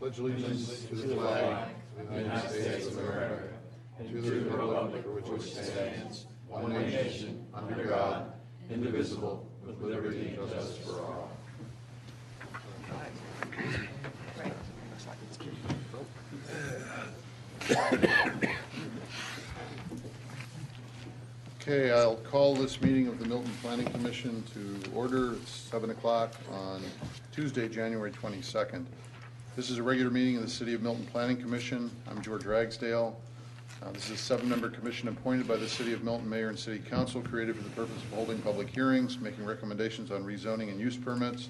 pledge allegiance to the flag of the United States of America and to the republic for which it stands, one nation, under God, indivisible, with liberty and justice for all. Okay, I'll call this meeting of the Milton Planning Commission to order. It's 7 o'clock on Tuesday, January 22nd. This is a regular meeting of the City of Milton Planning Commission. I'm George Ragsdale. This is a 7-member commission appointed by the City of Milton Mayor and City Council, created for the purpose of holding public hearings, making recommendations on rezoning and use permits,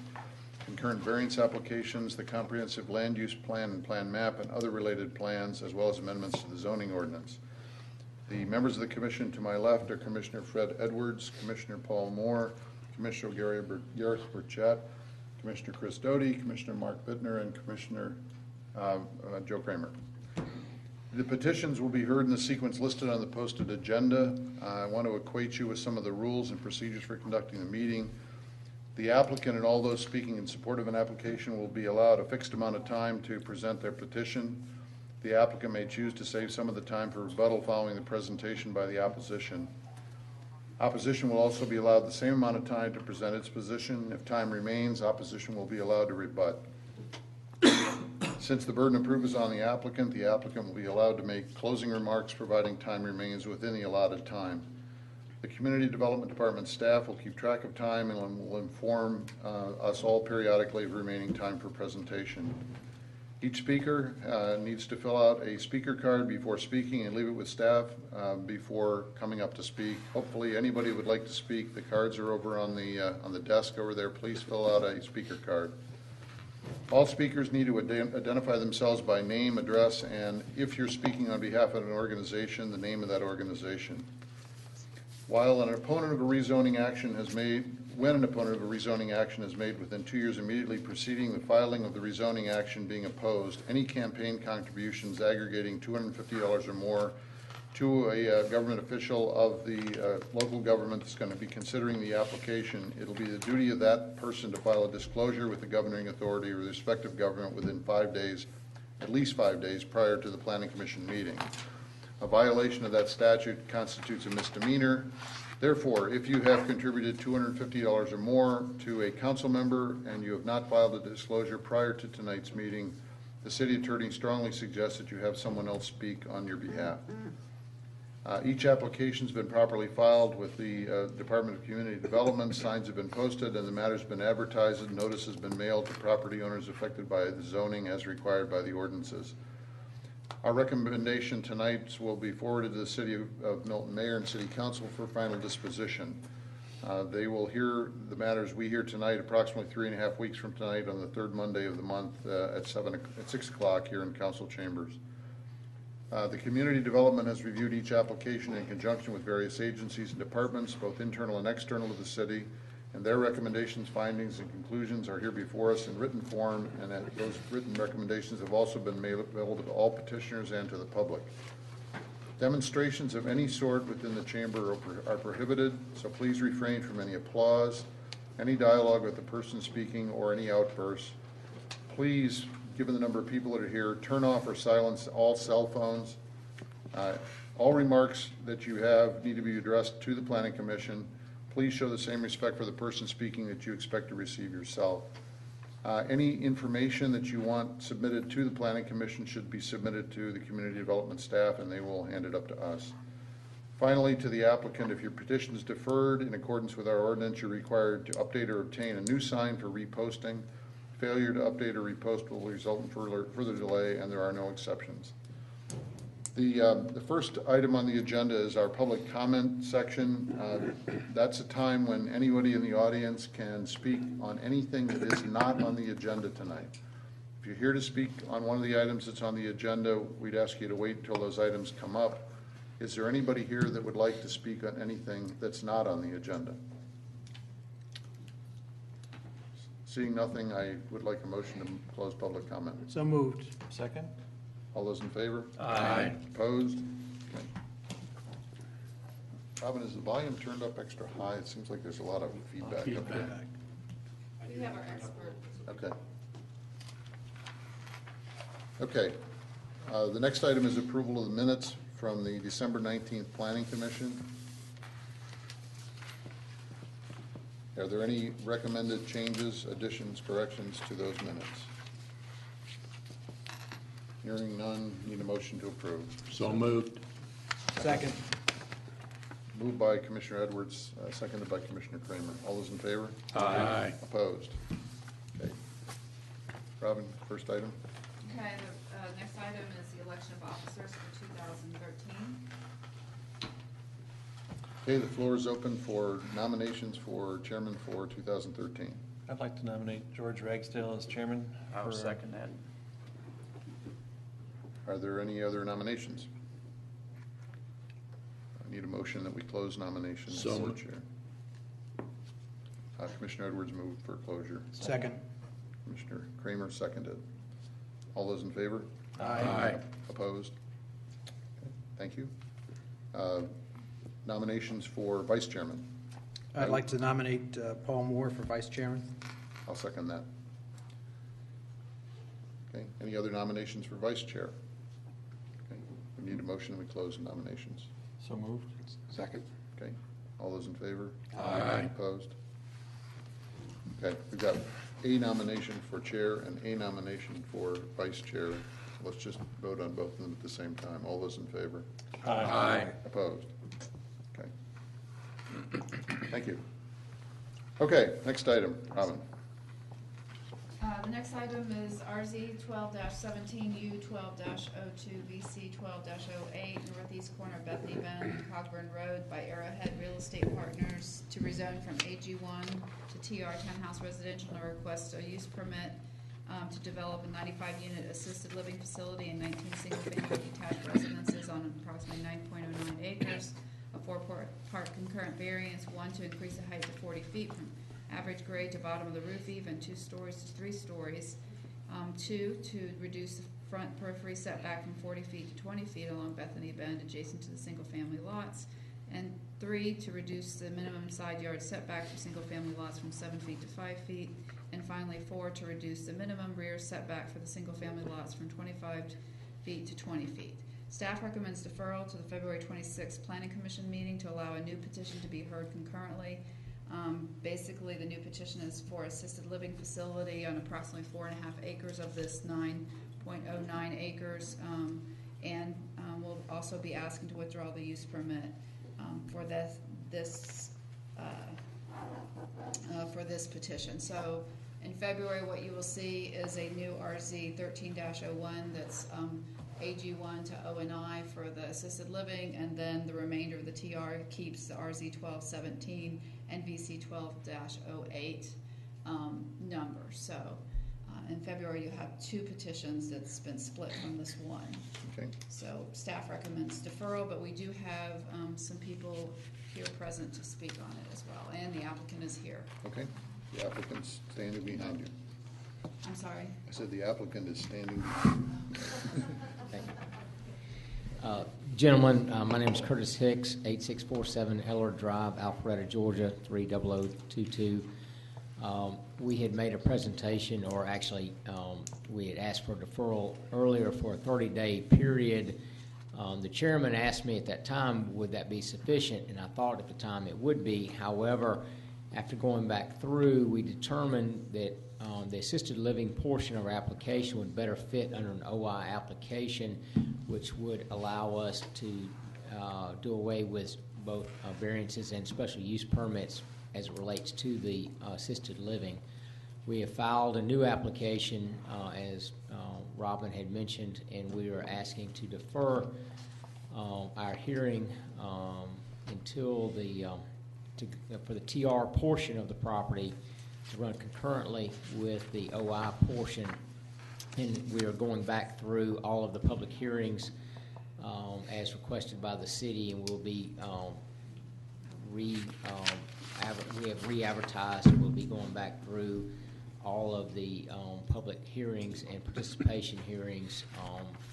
concurrent variance applications, the comprehensive land use plan and plan map, and other related plans, as well as amendments to the zoning ordinance. The members of the commission to my left are Commissioner Fred Edwards, Commissioner Paul Moore, Commissioner Gareth Burchett, Commissioner Chris Doty, Commissioner Mark Bittner, and Commissioner Joe Kramer. The petitions will be heard in the sequence listed on the posted agenda. I want to acquaint you with some of the rules and procedures for conducting the meeting. The applicant and all those speaking in support of an application will be allowed a fixed amount of time to present their petition. The applicant may choose to save some of the time for rebuttal following the presentation by the opposition. Opposition will also be allowed the same amount of time to present its position. If time remains, opposition will be allowed to rebut. Since the burden of proof is on the applicant will be allowed to make closing remarks providing time remains within the allotted time. The Community Development Department staff will keep track of time and will inform us all periodically of remaining time for presentation. Each speaker needs to fill out a speaker card before speaking and leave it with staff before coming up to speak. Hopefully anybody who would like to speak, the cards are over on the desk over there. Please fill out a speaker card. All speakers need to identify themselves by name, address, and if you're speaking on behalf of an organization, the name of that organization. While an opponent of a rezoning action has made, when an opponent of a rezoning action is made within 2 years immediately preceding the filing of the rezoning action being opposed, any campaign contributions aggregating $250 or more to a government official of the local government that's going to be considering the application, it'll be the duty of that person to file a disclosure with the governing authority or the respective government within 5 days, at least 5 days prior to the Planning Commission meeting. A violation of that statute constitutes a misdemeanor. Therefore, if you have contributed $250 or more to a council member and you have not filed a disclosure prior to tonight's meeting, the city attorney strongly suggests that you have someone else speak on your behalf. Each application has been properly filed with the Department of Community Development. Signs have been posted and the matter's been advertised and notice has been mailed to property owners affected by the zoning as required by the ordinances. Our recommendation tonight will be forwarded to the City of Milton Mayor and City Council for final disposition. They will hear the matters we hear tonight approximately 3.5 weeks from tonight on the third Monday of the month at 6 o'clock here in Council Chambers. The Community Development has reviewed each application in conjunction with various agencies and departments, both internal and external to the city, and their recommendations, findings, and conclusions are here before us in written form, and those written recommendations have also been made available to all petitioners and to the public. Demonstrations of any sort within the chamber are prohibited, so please refrain from any applause, any dialogue with the person speaking, or any outbursts. Please, given the number of people that are here, turn off or silence all cell phones. All remarks that you have need to be addressed to the Planning Commission. Please show the same respect for the person speaking that you expect to receive yourself. Any information that you want submitted to the Planning Commission should be submitted to the Community Development staff and they will hand it up to us. Finally, to the applicant, if your petition is deferred in accordance with our ordinance, you're required to update or obtain a new sign for reposting. Failure to update or repost will result in further delay, and there are no exceptions. The first item on the agenda is our public comment section. That's a time when anybody in the audience can speak on anything that is not on the agenda tonight. If you're here to speak on one of the items that's on the agenda, we'd ask you to wait until those items come up. Is there anybody here that would like to speak on anything that's not on the agenda? Seeing nothing, I would like a motion to close public comment. So moved. Second? All those in favor? Aye. Opposed? Okay. Robin, is the volume turned up extra high? It seems like there's a lot of feedback up there. We have our expert. Okay. Okay. The next item is approval of the minutes from the December 19th Planning Commission. Are there any recommended changes, additions, corrections to those minutes? Hearing none, need a motion to approve. So moved. Second. Moved by Commissioner Edwards, seconded by Commissioner Kramer. All those in favor? Aye. Opposed? Okay. Robin, first item. Okay, the next item is the election of officers for 2013. Okay, the floor is open for nominations for chairman for 2013. I'd like to nominate George Ragsdale as chairman. I'll second that. Are there any other nominations? I need a motion that we close nominations So for moved. chair. Commissioner Edwards moved for closure. Second. Commissioner Kramer seconded. All those in favor? Aye. Opposed? Okay, thank you. Nominations for vice chairman. I'd like to nominate Paul Moore for vice chairman. I'll second that. Okay, any other nominations for vice chair? Okay, we need a motion and we close nominations. So moved. Second. Okay, all those in favor? Aye. Opposed? Okay, we've got a nomination for chair and a nomination for vice chair. Let's just vote on both of them at the same time. All those in favor? Aye. Opposed? Okay. Thank you. Okay, next item, Robin. The next item is RZ 12-17, U 12-02, VC 12-08, northeast corner of Bethany Bend, Cogburn Road by Arrowhead Real Estate Partners to rezone from AG1 to TR Townhouse Residential and request a use permit to develop a 95-unit assisted living facility and 19 single-family detached residences on approximately 9.09 acres. A four-part concurrent variance, one to increase the height to 40 feet from average grade to bottom of the roof even, 2 stories to 3 stories. 2, to reduce the front periphery setback from 40 feet to 20 feet along Bethany Bend adjacent to the single-family lots. And 3, to reduce the minimum side yard setback for single-family lots from 7 feet to 5 feet. And finally, 4, to reduce the minimum rear setback for the single-family lots from 25 feet to 20 feet. Staff recommends deferral to the February 26th Planning Commission meeting to allow a new petition to be heard concurrently. Basically, the new petition is for assisted living facility on approximately 4.5 acres of this 9.09 acres, and we'll also be asking to withdraw the use permit for this petition. So in February, what you will see is a new RZ 13-01 that's AG1 to O&I for the assisted living, and then the remainder of the TR keeps the RZ 12-17 and VC 12-08 numbers. So in February, you have 2 petitions that's been split from this one. Okay. So staff recommends deferral, but we do have some people here present to speak on it as well, and the applicant is here. Okay. The applicant's standing behind you. I'm sorry? I said the applicant is standing behind you. Gentlemen, my name is Curtis Hicks, 8647 Eller Drive, Alpharetta, Georgia, 30022. We had made a presentation, or actually we had asked for deferral earlier for a 30-day period. The chairman asked me at that time, would that be sufficient? And I thought at the time it would be. However, after going back through, we determined that the assisted living portion of our application would better fit under an OI application, which would allow us to do away with both variances and special use permits as it relates to the assisted living. We have filed a new application, as Robin had mentioned, and we are asking to defer our hearing until for the TR portion of the property to run concurrently with the OI portion. And we are going back through all of the public hearings as requested by the city, and we'll be we have re-advertised. We'll be going back through all of the public hearings and participation hearings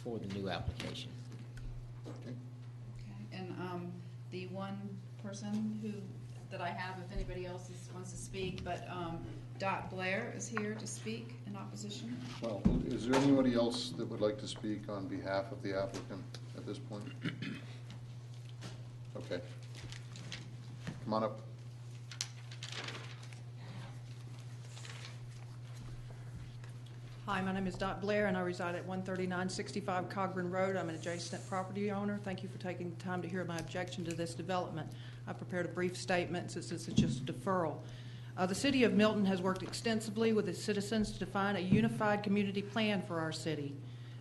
for the new application. Okay, and the one person that I have, if anybody else wants to speak, but Dot Blair is here to speak in opposition. Well, is Is there anybody else that would like to speak on behalf of the applicant at this point? Okay. Come on up. Hi, my name is Dot Blair, and I reside at 13965 Cogburn Road. I'm an adjacent property owner. Thank you for taking the time to hear my objection to this development. I prepared a brief statement since this is just a deferral. The City of Milton has worked extensively with its citizens to define a unified community plan for our city.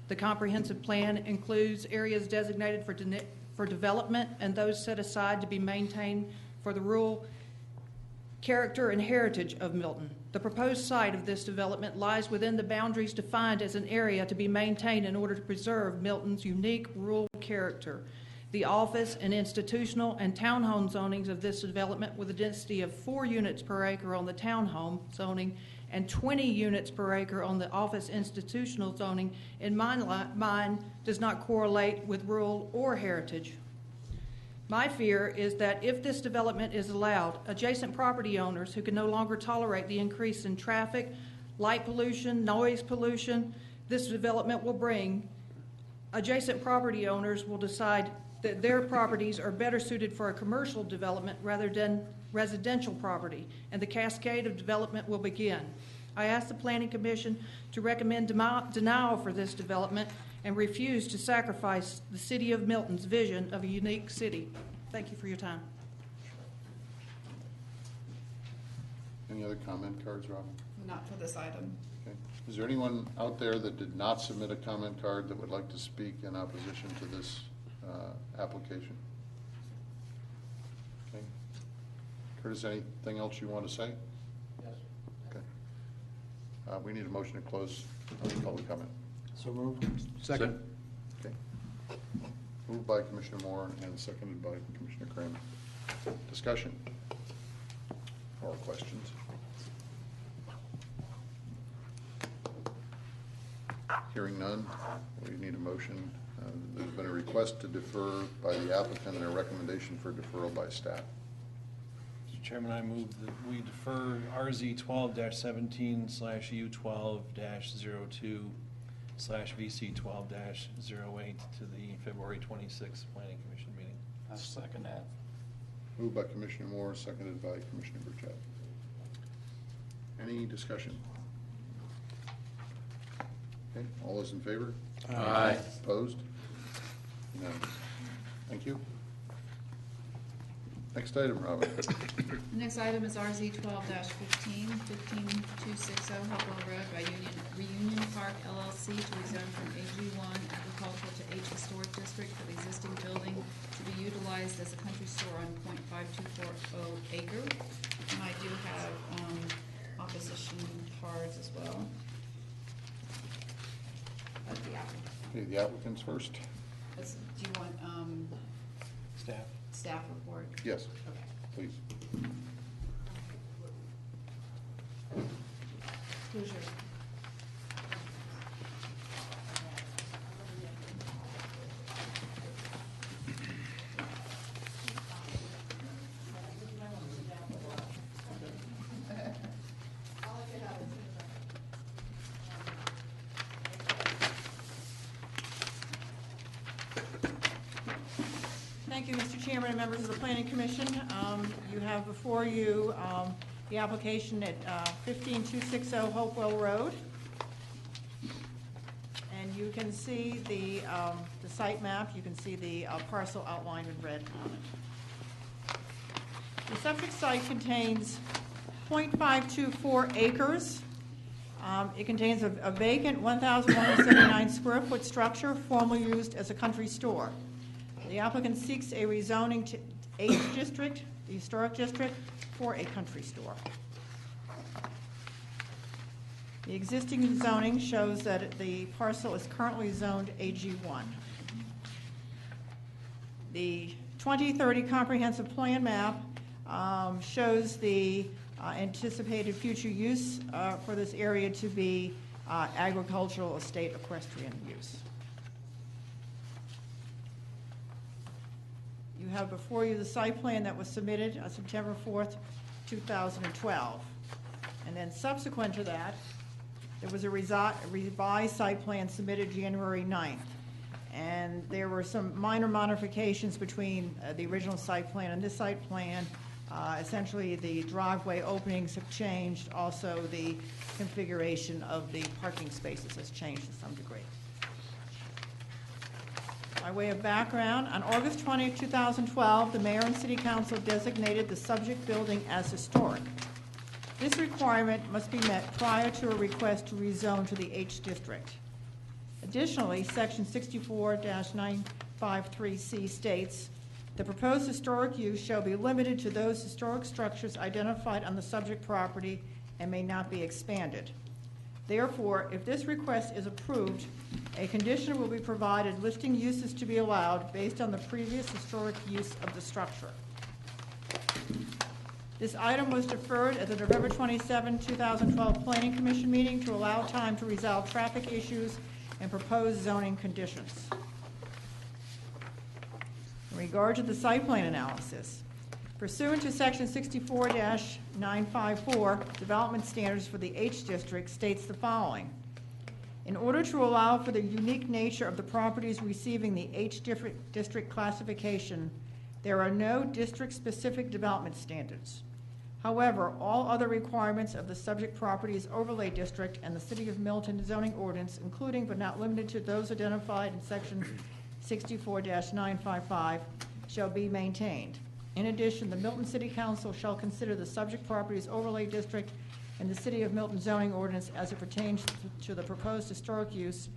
The comprehensive plan includes areas designated for development and those set aside to be maintained for the rural character and heritage of Milton. The proposed site of this development lies within the boundaries defined as an area to be maintained in order to preserve Milton's unique rural character. The office and institutional and townhome zonings of this development, with a density of 4 units per acre on the townhome zoning and 20 units per acre on the office institutional zoning, in my mind, does not correlate with rural or heritage. My fear is that if this development is allowed, adjacent property owners who can no longer tolerate the increase in traffic, light pollution, noise pollution this development will bring, adjacent property owners will decide that their properties are better suited for a commercial development rather than residential property, and the cascade of development will begin. I ask the Planning Commission to recommend denial for this development and refuse to sacrifice the City of Milton's vision of a unique city. Thank you for your time. Any other comment cards, Robin? Not for this item. Okay. Is there anyone out there that did not submit a comment card that would like to speak in opposition to this application? Okay. Curtis, anything else you want to say? Yes. Okay. We need a motion to close public comment. So moved. Second. Okay. Moved by Commissioner Moore and seconded by Commissioner Kramer. Discussion or questions? Hearing none, we need a motion. There's been a request to defer by the applicant and a recommendation for deferral by staff. Mr. Chairman, I move that we defer RZ 12-17/U12-02/VC 12-08 to the February 26th Planning Commission meeting. I'll second that. Moved by Commissioner Moore, seconded by Commissioner Burchett. Any discussion? Okay, all those in favor? Aye. Opposed? Unanimous. Thank you. Next item, Robin. The next item is RZ 12-15, 15260 Hopewell Road by Reunion Park LLC to rezone from AG1 agricultural to H Historic District for the existing building to be utilized as a country store on .5240 acre. And I do have opposition cards as well. Of the applicant. Okay, the applicants first. Do you want Staff? staff report? Yes, Okay. please. Who's yours? Thank you, Mr. Chairman and members of the Planning Commission. You have before you the application at 15260 Hopewell Road. And you can see the site map. You can see the parcel outlined in red on it. The subject site contains .524 acres. It contains a vacant 1,179 square foot structure formerly used as a country store. The applicant seeks a rezoning to H District, the Historic District, for a country store. The existing zoning shows that the parcel is currently zoned AG1. The 2030 comprehensive plan map shows the anticipated future use for this area to be agricultural, estate, equestrian use. You have before you the site plan that was submitted on September 4th, 2012. And then subsequent to that, There was a revised site plan submitted January 9th, and there were some minor modifications between the original site plan and this site plan. Essentially, the driveway openings have changed. Also, the configuration of the parking spaces has changed to some degree. By way of background, on August 20, 2012, the mayor and city council designated the subject building as historic. This requirement must be met prior to a request to rezone to the H district. Additionally, section 64-953C states, the proposed historic use shall be limited to those historic structures identified on the subject property and may not be expanded. Therefore, if this request is approved, a condition will be provided listing uses to be allowed based on the previous historic use of the structure. This item was deferred at the November 27, 2012 Planning Commission meeting to allow time to resolve traffic issues and propose zoning conditions. In regard to the site plan analysis, pursuant to section 64-954, development standards for the H district states the following. In order to allow for the unique nature of the properties receiving the H district classification, there are no district-specific development standards. However, all other requirements of the subject properties overlay district and the City of Milton zoning ordinance, including but not limited to those identified in section 64-955, shall be maintained. In addition, the Milton City Council shall consider the subject properties overlay district and the City of Milton zoning ordinance as it pertains to the proposed historic use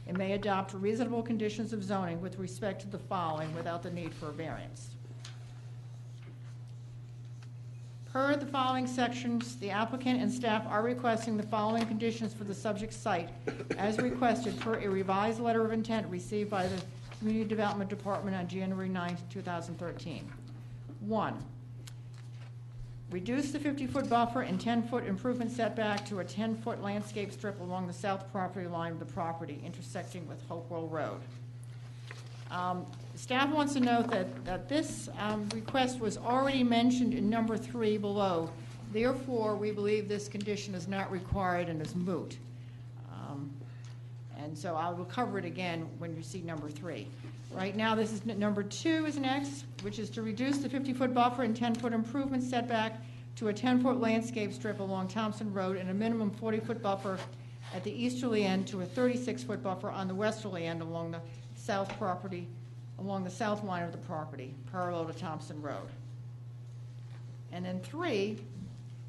and may adopt reasonable conditions of zoning with respect to the following without the need for a variance. Per the following sections, the applicant and staff are requesting the following conditions for the subject site as requested per a revised letter of intent received by the Community Development Department on January 9, 2013. 1, reduce the 50-foot buffer and 10-foot improvement setback to a 10-foot landscape strip along the south property line of the property intersecting with Hopewell Road. Staff wants to note that this request was already mentioned in number 3 below. Therefore, we believe this condition is not required and is moot. And so I will cover it again when you see number 3. Right now, this is number 2 is next, which is to reduce the 50-foot buffer and 10-foot improvement setback to a 10-foot landscape strip along Thompson Road and a minimum 40-foot buffer at the easterly end to a 36-foot buffer on the westerly end along the south property, along the south line of the property, parallel to Thompson Road. And then 3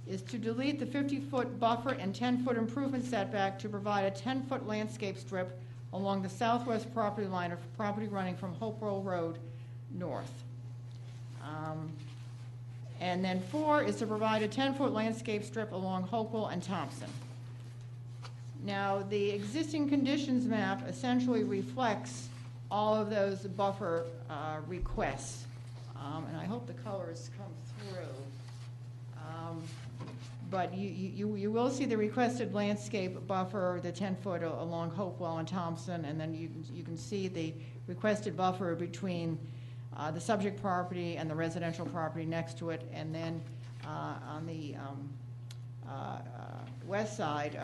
is to delete the 50-foot buffer and 10-foot improvement setback to provide a 10-foot landscape strip along the southwest property line of property running from Hopewell Road north. And then 4 is to provide a 10-foot landscape strip along Hopewell and Thompson. Now, the existing conditions map essentially reflects all of those buffer requests. And I hope the colors come through. But you will see the requested landscape buffer, the 10-foot along Hopewell and Thompson, and then you can see the requested buffer between the subject property and the residential property next to it, and then on the west side,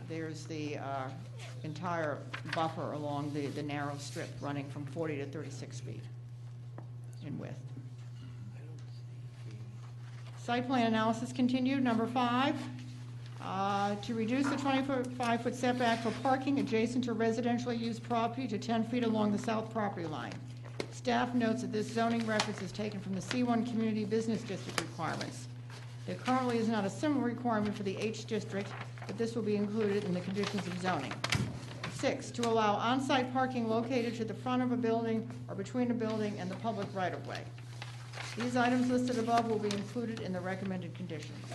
there's the entire buffer along the narrow strip running from 40 to 36 feet in width. Site plan analysis continued. Number 5, to reduce the 25-foot setback for parking adjacent to residentially used property to 10 feet along the south property line. Staff notes that this zoning reference is taken from the C1 Community Business District requirements. There currently is not a similar requirement for the H district, but this will be included in the conditions of zoning. 6, to allow on-site parking located to the front of a building or between a building and the public right-of-way. These items listed above will be included in the recommended conditions.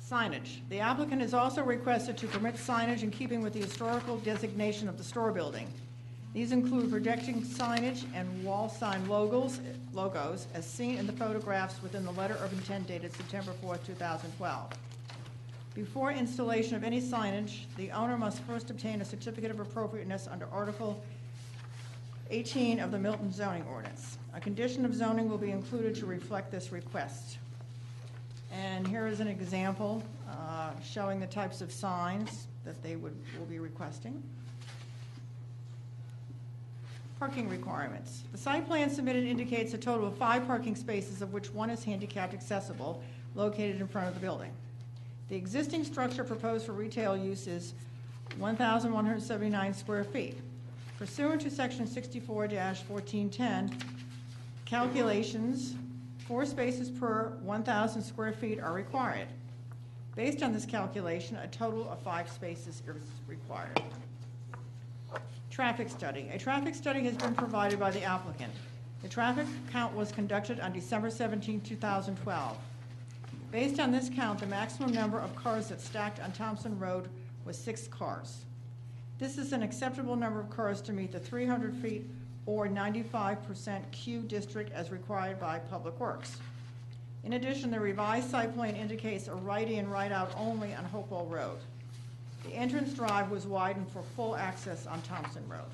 Signage. The applicant has also requested to permit signage in keeping with the historical designation of the store building. These include projecting signage and wall sign logos as seen in the photographs within the letter of intent dated September 4, 2012. Before installation of any signage, the owner must first obtain a certificate of appropriateness under Article 18 of the Milton zoning ordinance. A condition of zoning will be included to reflect this request. And here is an example showing the types of signs that they will be requesting. Parking requirements. The site plan submitted indicates a total of 5 parking spaces, of which 1 is handicapped accessible, located in front of the building. The existing structure proposed for retail use is 1,179 square feet. Pursuant to section 64-1410, calculations, 4 spaces per 1,000 square feet are required. Based on this calculation, a total of 5 spaces is required. Traffic study. A traffic study has been provided by the applicant. The traffic count was conducted on December 17, 2012. Based on this count, the maximum number of cars that stacked on Thompson Road was 6 cars. This is an acceptable number of cars to meet the 300 feet or 95% Q district as required by Public Works. In addition, the revised site plan indicates a right-in, right-out only on Hopewell Road. The entrance drive was widened for full access on Thompson Road.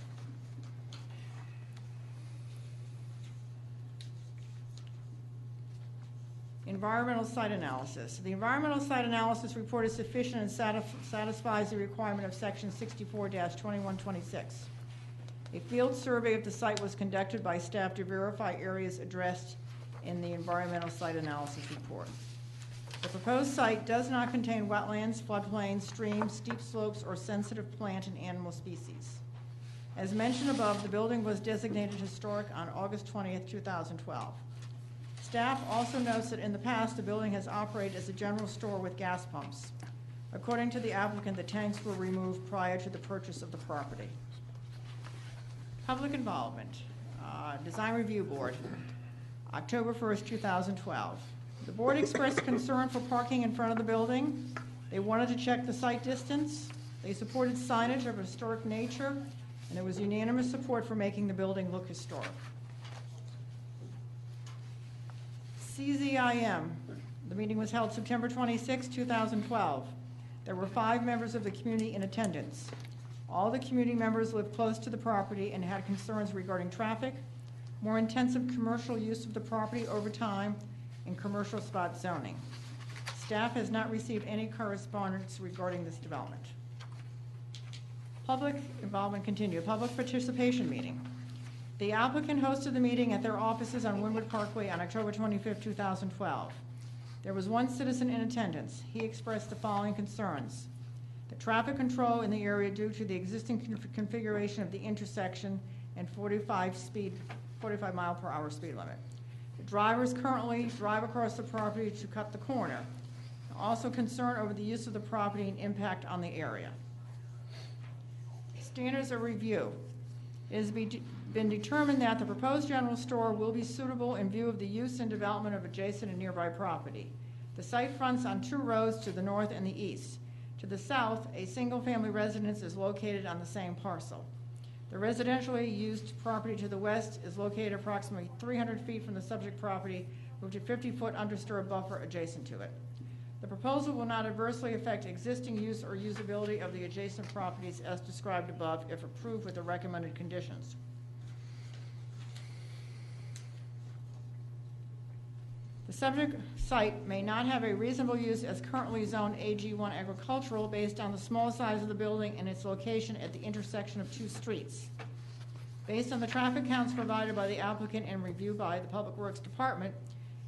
Environmental site analysis. The environmental site analysis report is sufficient and satisfies the requirement of section 64-2126. A field survey of the site was conducted by staff to verify areas addressed in the environmental site analysis report. The proposed site does not contain wetlands, floodplains, streams, steep slopes, or sensitive plant and animal species. As mentioned above, the building was designated historic on August 20th, 2012. Staff also notes that in the past, the building has operated as a general store with gas pumps. According to the applicant, the tanks were removed prior to the purchase of the property. Public involvement. Design Review Board, October 1st, 2012. The board expressed concern for parking in front of the building. They wanted to check the site distance. They supported signage of historic nature, and there was unanimous support for making the building look historic. CZIM. The meeting was held September 26, 2012. There were 5 members of the community in attendance. All the community members lived close to the property and had concerns regarding traffic, more intensive commercial use of the property over time, and commercial spot zoning. Staff has not received any correspondence regarding this development. Public involvement continued. Public participation meeting. The applicant hosted the meeting at their offices on Wynwood Parkway on October 25, 2012. There was 1 citizen in attendance. He expressed the following concerns: the traffic control in the area due to the existing configuration of the intersection and 45 mile per hour speed limit. The drivers currently drive across the property to cut the corner. Also concerned over the use of the property and impact on the area. Standards of review. It has been determined that the proposed general store will be suitable in view of the use and development of adjacent and nearby property. The site fronts on 2 roads to the north and the east. To the south, a single-family residence is located on the same parcel. The residentially used property to the west is located approximately 300 feet from the subject property with a 50-foot understory buffer adjacent to it. The proposal will not adversely affect existing use or usability of the adjacent properties as described above if approved with the recommended conditions. The subject site may not have a reasonable use as currently zoned AG1 agricultural based on the small size of the building and its location at the intersection of 2 streets. Based on the traffic counts provided by the applicant and reviewed by the Public Works Department,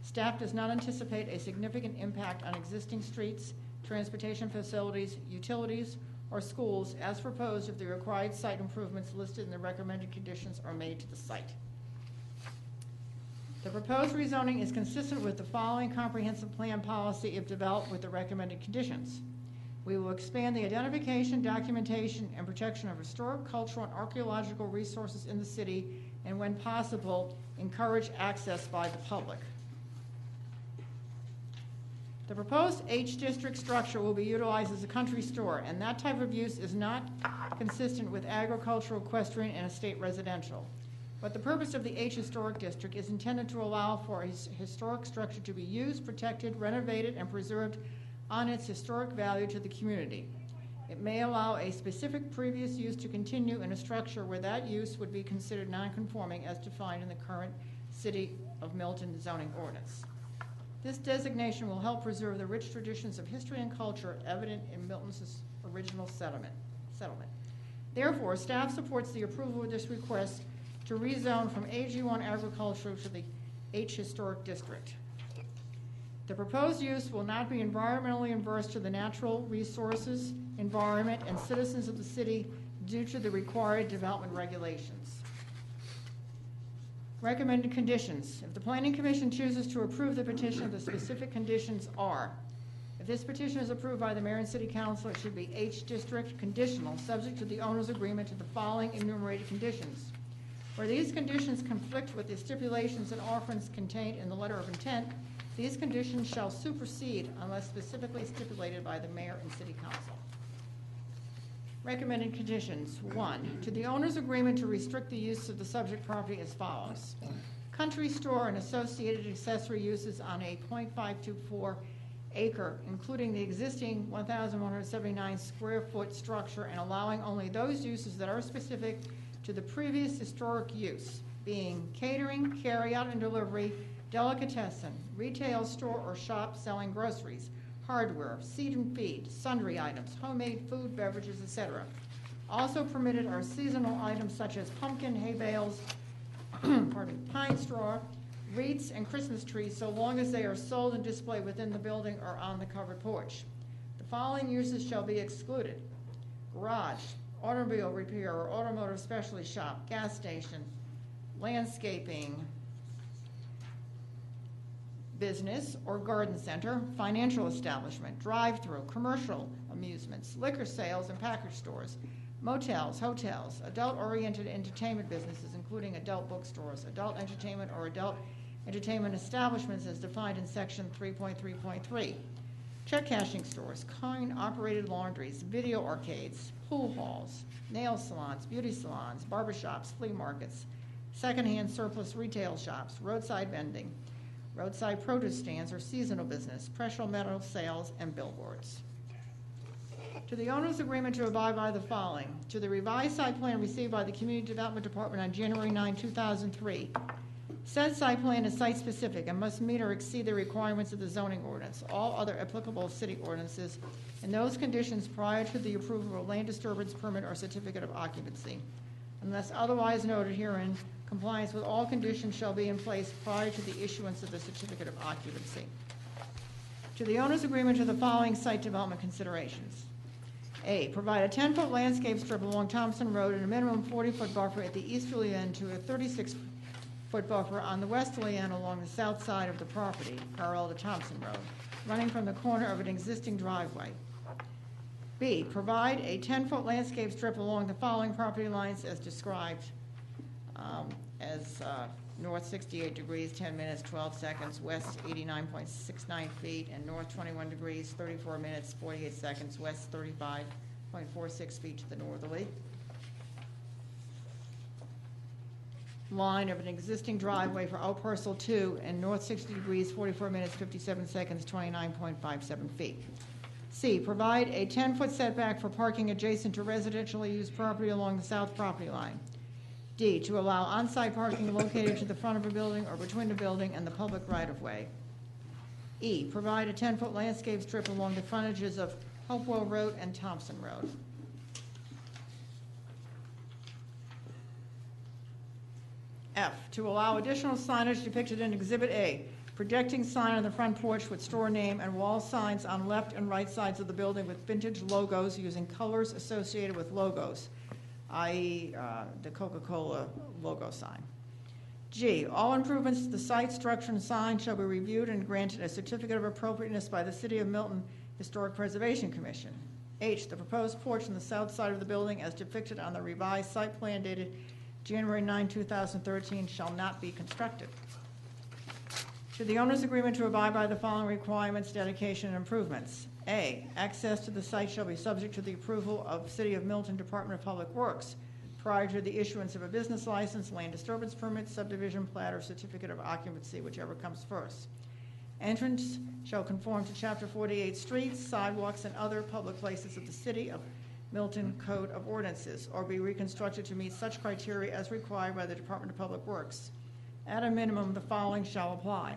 staff does not anticipate a significant impact on existing streets, transportation facilities, utilities, or schools as proposed if the required site improvements listed in the recommended conditions are made to the site. The proposed rezoning is consistent with the following comprehensive plan policy if developed with the recommended conditions. We will expand the identification, documentation, and protection of historic, cultural, and archaeological resources in the city, and when possible, encourage access by the public. The proposed H District structure will be utilized as a country store, and that type of use is not consistent with agricultural, equestrian, and estate residential. But the purpose of the H Historic District is intended to allow for a historic structure to be used, protected, renovated, and preserved on its historic value to the community. It may allow a specific previous use to continue in a structure where that use would be considered nonconforming as defined in the current City of Milton zoning ordinance. This designation will help preserve the rich traditions of history and culture evident in Milton's original settlement. Therefore, staff supports the approval of this request to rezone from AG1 agricultural to the H Historic District. The proposed use will not be environmentally adverse to the natural resources, environment, and citizens of the city due to the required development regulations. Recommended conditions. If the Planning Commission chooses to approve the petition, the specific conditions are: if this petition is approved by the Mayor and City Council, it should be H District conditional, subject to the owner's agreement to the following enumerated conditions. Where these conditions conflict with the stipulations and offerings contained in the letter of intent, these conditions shall supersede unless specifically stipulated by the Mayor and City Council. Recommended conditions. 1, to the owner's agreement to restrict the use of the subject property as follows. Country store and associated accessory uses on a .524 acre, including the existing 1,179 square foot structure, and allowing only those uses that are specific to the previous historic use, being catering, carry-out and delivery, delicatessen, retail store or shop selling groceries, hardware, seed and feed, sundry items, homemade food, beverages, etc. Also permitted are seasonal items such as pumpkin, hay bales, pine straw, wreaths, and Christmas trees, so long as they are sold and displayed within the building or on the covered porch. The following uses shall be excluded: garage, automobile repair or automotive specialty shop, gas station, landscaping, business or garden center, financial establishment, drive-through, commercial amusements, liquor sales and package stores, motels, hotels, adult-oriented entertainment businesses, including adult bookstores, adult entertainment or adult entertainment establishments as defined in section 3.3.3, check cashing stores, coin-operated laundries, video arcades, pool halls, nail salons, beauty salons, barbershops, flea markets, secondhand surplus retail shops, roadside vending, roadside produce stands or seasonal business, precious metal sales, and billboards. To the owner's agreement to abide by the following: to the revised site plan received by the Community Development Department on January 9, 2003. Said site plan is site-specific and must meet or exceed the requirements of the zoning ordinance, all other applicable city ordinances, and those conditions prior to the approval of a land disturbance permit or certificate of occupancy. Unless otherwise noted herein, compliance with all conditions shall be in place prior to the issuance of the certificate of occupancy. To the owner's agreement to the following site development considerations. A, provide a 10-foot landscape strip along Thompson Road and a minimum 40-foot buffer at the easterly end to a 36-foot buffer on the westerly end along the south side of the property, parallel to Thompson Road, running from the corner of an existing driveway. B, provide a 10-foot landscape strip along the following property lines as described as north 68 degrees, 10 minutes, 12 seconds, west 89.69 feet, and north 21 degrees, 34 minutes, 48 seconds, west 35.46 feet to the northerly. Line of an existing driveway for out parcel 2 and north 60 degrees, 44 minutes, 57 seconds, 29.57 feet. C, provide a 10-foot setback for parking adjacent to residentially used property along the south property line. D, to allow on-site parking located to the front of a building or between the building and the public right-of-way. E, provide a 10-foot landscape strip along the frontages of Hopewell Road and Thompson Road. F, to allow additional signage depicted in Exhibit A, projecting sign on the front porch with store name and wall signs on left and right sides of the building with vintage logos using colors associated with logos, i.e. The Coca-Cola logo sign. G, all improvements to the site, structure, and sign shall be reviewed and granted a certificate of appropriateness by the City of Milton Historic Preservation Commission. H, the proposed porch on the south side of the building as depicted on the revised site plan dated January 9, 2013 shall not be constructed. To the owner's agreement to abide by the following requirements, dedication, and improvements. A, access to the site shall be subject to the approval of City of Milton Department of Public Works prior to the issuance of a business license, land disturbance permit, subdivision plat, or certificate of occupancy, whichever comes first. Entrance shall conform to Chapter 48 streets, sidewalks, and other public places of the City of Milton Code of Ordinances, or be reconstructed to meet such criteria as required by the Department of Public Works. At a minimum, the following shall apply.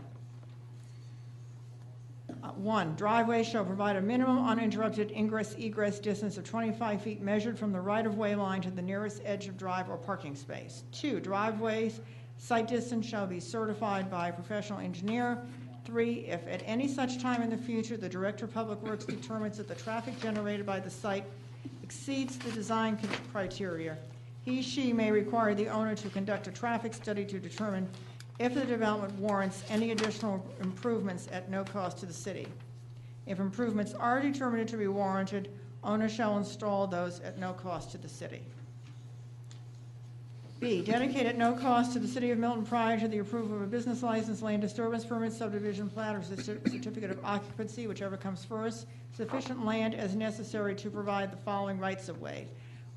1, driveway shall provide a minimum uninterrupted ingress-egress distance of 25 feet measured from the right-of-way line to the nearest edge of drive or parking space. 2, driveways site distance shall be certified by a professional engineer. 3, if at any such time in the future the Director of Public Works determines that the traffic generated by the site exceeds the design criteria, he/she may require the owner to conduct a traffic study to determine if the development warrants any additional improvements at no cost to the city. If improvements are determined to be warranted, owner shall install those at no cost to the city. B, dedicate at no cost to the City of Milton prior to the approval of a business license, land disturbance permit, subdivision plat, or certificate of occupancy, whichever comes first, sufficient land as necessary to provide the following rights-of-way.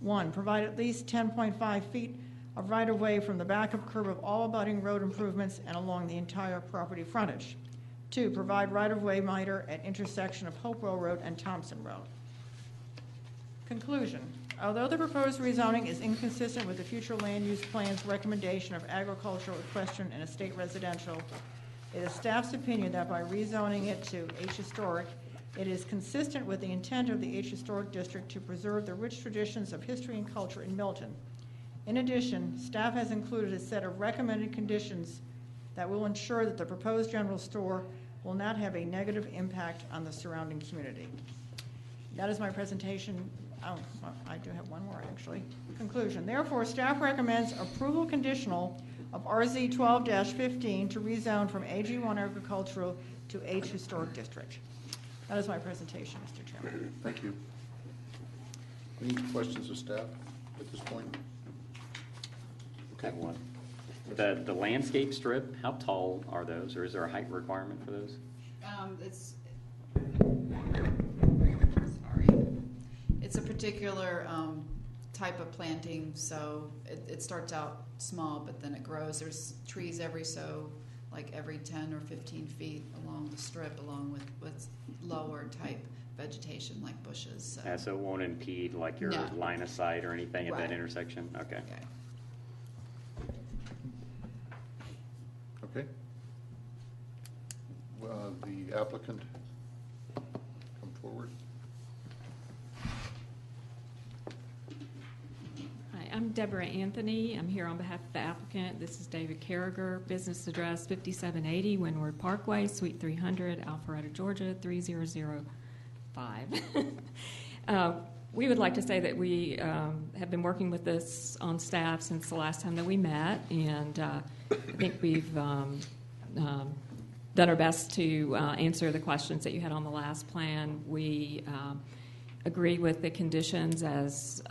1, provide at least 10.5 feet of right-of-way from the back of curb of all abutting road improvements and along the entire property frontage. 2, provide right-of-way miter at intersection of Hopewell Road and Thompson Road. Conclusion. Although the proposed rezoning is inconsistent with the future land use plan's recommendation of agricultural, equestrian, and estate residential, it is staff's opinion that by rezoning it to H Historic, it is consistent with the intent of the H Historic District to preserve the rich traditions of history and culture in Milton. In addition, staff has included a set of recommended conditions that will ensure that the proposed general store will not have a negative impact on the surrounding community. That is my presentation. Oh, well, I do have one more, actually. Conclusion. Therefore, staff recommends approval conditional of RZ 12-15 to rezone from AG1 agricultural to H Historic District. That is my presentation, Mr. Chairman. Thank you. Any questions of staff at this point? I have one. The landscape strip, how tall are those, or is there a height requirement for those? It's, sorry, it's a particular type of planting, so it starts out small, but then it grows. There's trees every 10 or 15 feet along the strip, along with lower type vegetation like bushes. So it won't impede like your No. line of sight or anything at Right. that intersection? Okay. Okay. Okay. The applicant come forward. Hi, I'm Deborah Anthony. I'm here on behalf of the applicant. This is David Carragher, business address 5780 Windward Parkway, Suite 300, Alpharetta, Georgia, 30005. We would like to say that we have been working with this on staff since the last time that we met, and I think we've done our best to answer the questions that you had on the last plan. We agree with the conditions as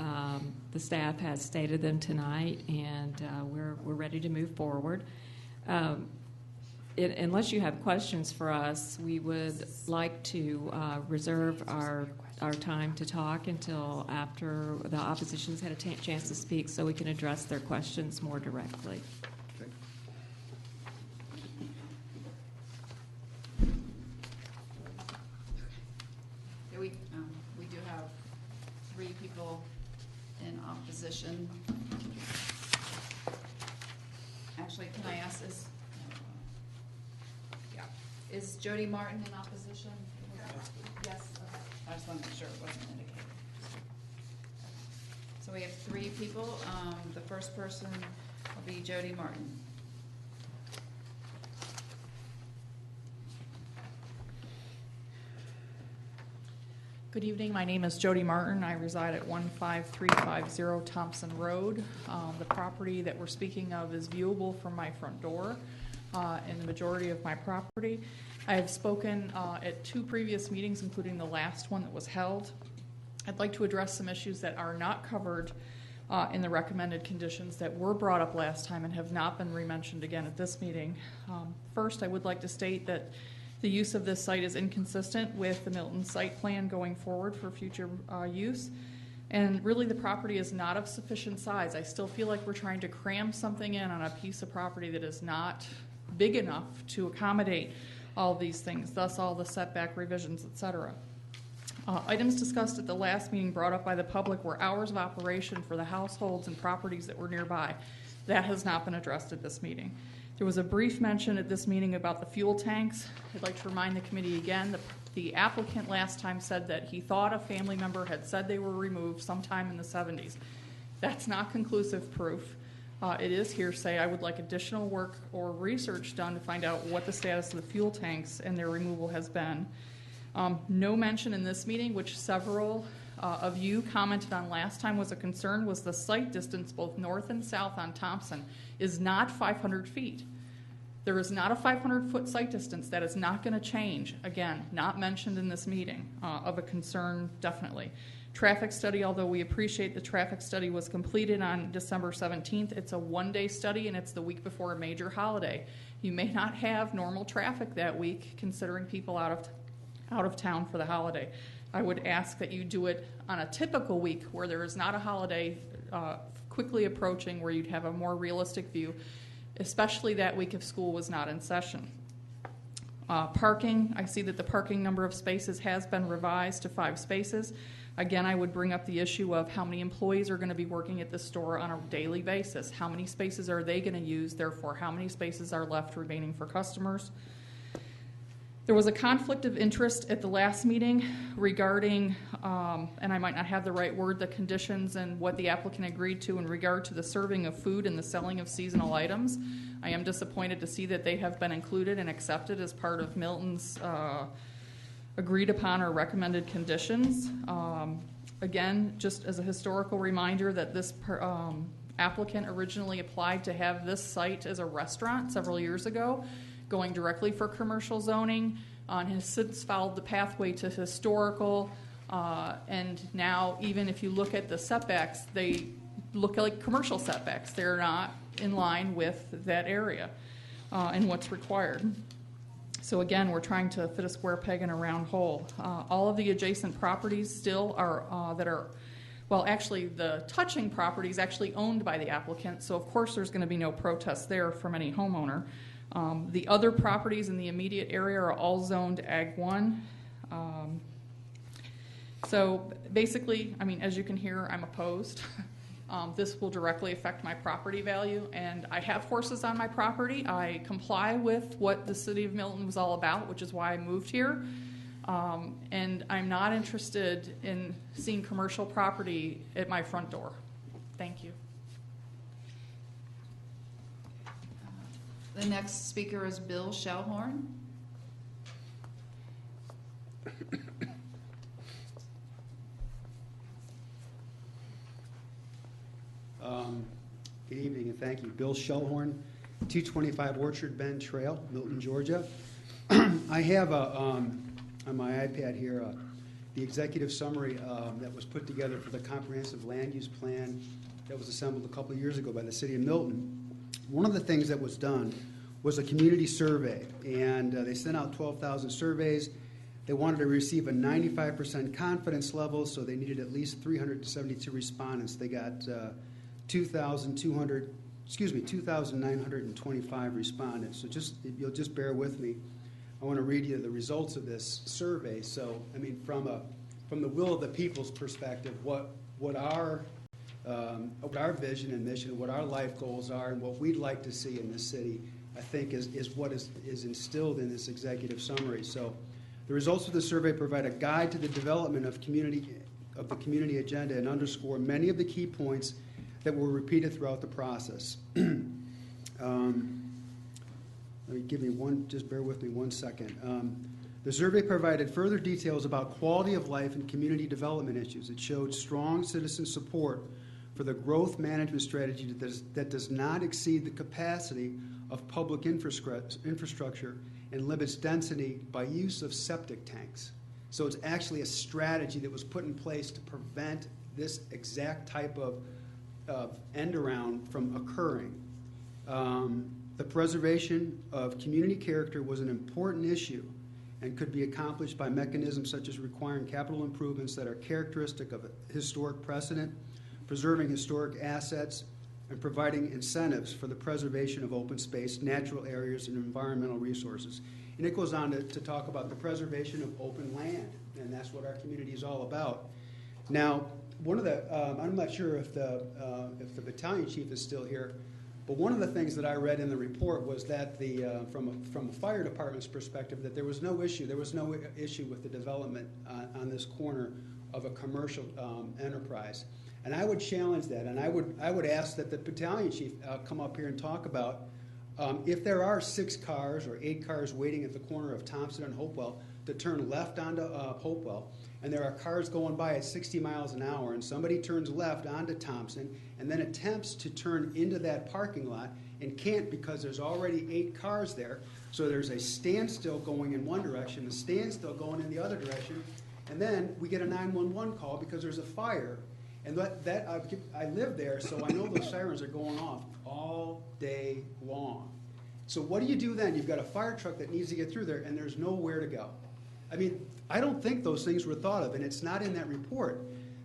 the staff has stated them tonight, and we're ready to move forward. Unless you have questions for us, we would like to reserve our time to talk until after the opposition's had a chance to speak, so we can address their questions more directly. Okay. Yeah, we do have 3 people in opposition. Actually, can I ask this? Yeah. Is Jody Martin in opposition? Yes. Okay. I just want to make sure it wasn't indicated. So we have 3 people. The first person will be Jody Martin. Good evening. My name is Jody Martin. I reside at 15350 Thompson Road. The property that we're speaking of is viewable from my front door in the majority of my property. I have spoken at 2 previous meetings, including the last one that was held. I'd like to address some issues that are not covered in the recommended conditions that were brought up last time and have not been re-mentioned again at this meeting. First, I would like to state that the use of this site is inconsistent with the Milton site plan going forward for future use. And really, the property is not of sufficient size. I still feel like we're trying to cram something in on a piece of property that is not big enough to accommodate all these things, thus all the setback revisions, et cetera. Items discussed at the last meeting brought up by the public were hours of operation for the households and properties that were nearby. That has not been addressed at this meeting. There was a brief mention at this meeting about the fuel tanks. I'd like to remind the committee again, the applicant last time said that he thought a family member had said they were removed sometime in the 70s. That's not conclusive proof. It is hearsay. I would like additional work or research done to find out what the status of the fuel tanks and their removal has been. No mention in this meeting, which several of you commented on last time was a concern, was the site distance both north and south on Thompson is not 500 feet. There is not a 500-foot site distance. That is not going to change. Again, not mentioned in this meeting, of a concern, definitely. Traffic study, although we appreciate the traffic study was completed on December 17th, it's a one-day study and it's the week before a major holiday. You may not have normal traffic that week considering people out of town for the holiday. I would ask that you do it on a typical week where there is not a holiday quickly approaching, where you'd have a more realistic view, especially that week if school was not in session. Parking, I see that the parking number of spaces has been revised to 5 spaces. Again, I would bring up the issue of how many employees are going to be working at the store on a daily basis. How many spaces are they going to use? Therefore, how many spaces are left remaining for customers? There was a conflict of interest at the last meeting regarding, and I might not have the right word, the conditions and what the applicant agreed to in regard to the serving of food and the selling of seasonal items. I am disappointed to see that they have been included and accepted as part of Milton's agreed upon or recommended conditions. Again, just as a historical reminder that this applicant originally applied to have this site as a restaurant several years ago, going directly for commercial zoning, and has since followed the pathway to historical, and now even if you look at the setbacks, they look like commercial setbacks. They're not in line with that area and what's required. So again, we're trying to fit a square peg in a round hole. All of the adjacent properties still are, well, actually the touching property is actually owned by the applicant, so of course there's going to be no protest there from any homeowner. The other properties in the immediate area are all zoned Ag 1. So basically, I mean, as you can hear, I'm opposed. This will directly affect my property value, and I have horses on my property. I comply with what the city of Milton was all about, which is why I moved here. And I'm not interested in seeing commercial property at my front door. Thank you. The next speaker is Bill Shellhorn. Good evening and thank you. Bill Shellhorn, 225 Orchard Bend Trail, Milton, Georgia. I have on my iPad here the executive summary that was put together for the comprehensive land use plan that was assembled a couple of years ago by the city of Milton. One of the things that was done was a community survey, and they sent out 12,000 surveys. They wanted to receive a 95% confidence level, so they needed at least 372 respondents. They got 2,925 respondents. So if you'll just bear with me, I want to read you the results of this survey. So, I mean, from the will of the people's perspective, what our vision and mission, what our life goals are, and what we'd like to see in this city, I think is what is instilled in this executive summary. So, the results of the survey provide a guide to the development of the community agenda and underscore many of the key points that were repeated throughout the process. Just bear with me 1 second. The survey provided further details about quality of life and community development issues. It showed strong citizen support for the growth management strategy that does not exceed the capacity of public infrastructure and limits density by use of septic tanks. So it's actually a strategy that was put in place to prevent this exact type of end around from occurring. The preservation of community character was an important issue and could be accomplished by mechanisms such as requiring capital improvements that are characteristic of a historic precedent, preserving historic assets, and providing incentives for the preservation of open space, natural areas, and environmental resources. And it goes on to talk about the preservation of open land, and that's what our community is all about. Now, one of the I'm not sure if the battalion chief is still here, But one of the things that I read in the report was that from a fire department's perspective, that there was no issue with the development on this corner of a commercial enterprise. And I would challenge that, and I would ask that the battalion chief come up here and talk about if there are 6 cars or 8 cars waiting at the corner of Thompson and Hopewell to turn left onto Hopewell, and there are cars going by at 60 miles an hour, and somebody turns left onto Thompson and then attempts to turn into that parking lot and can't because there's already 8 cars there. So there's a standstill going in one direction, a standstill going in the other direction, and then we get a 911 call because there's a fire. And I live there, so I know those sirens are going off all day long. So what do you do then? You've got a fire truck that needs to get through there, and there's nowhere to go. I mean, I don't think those things were thought of, and it's not in that report.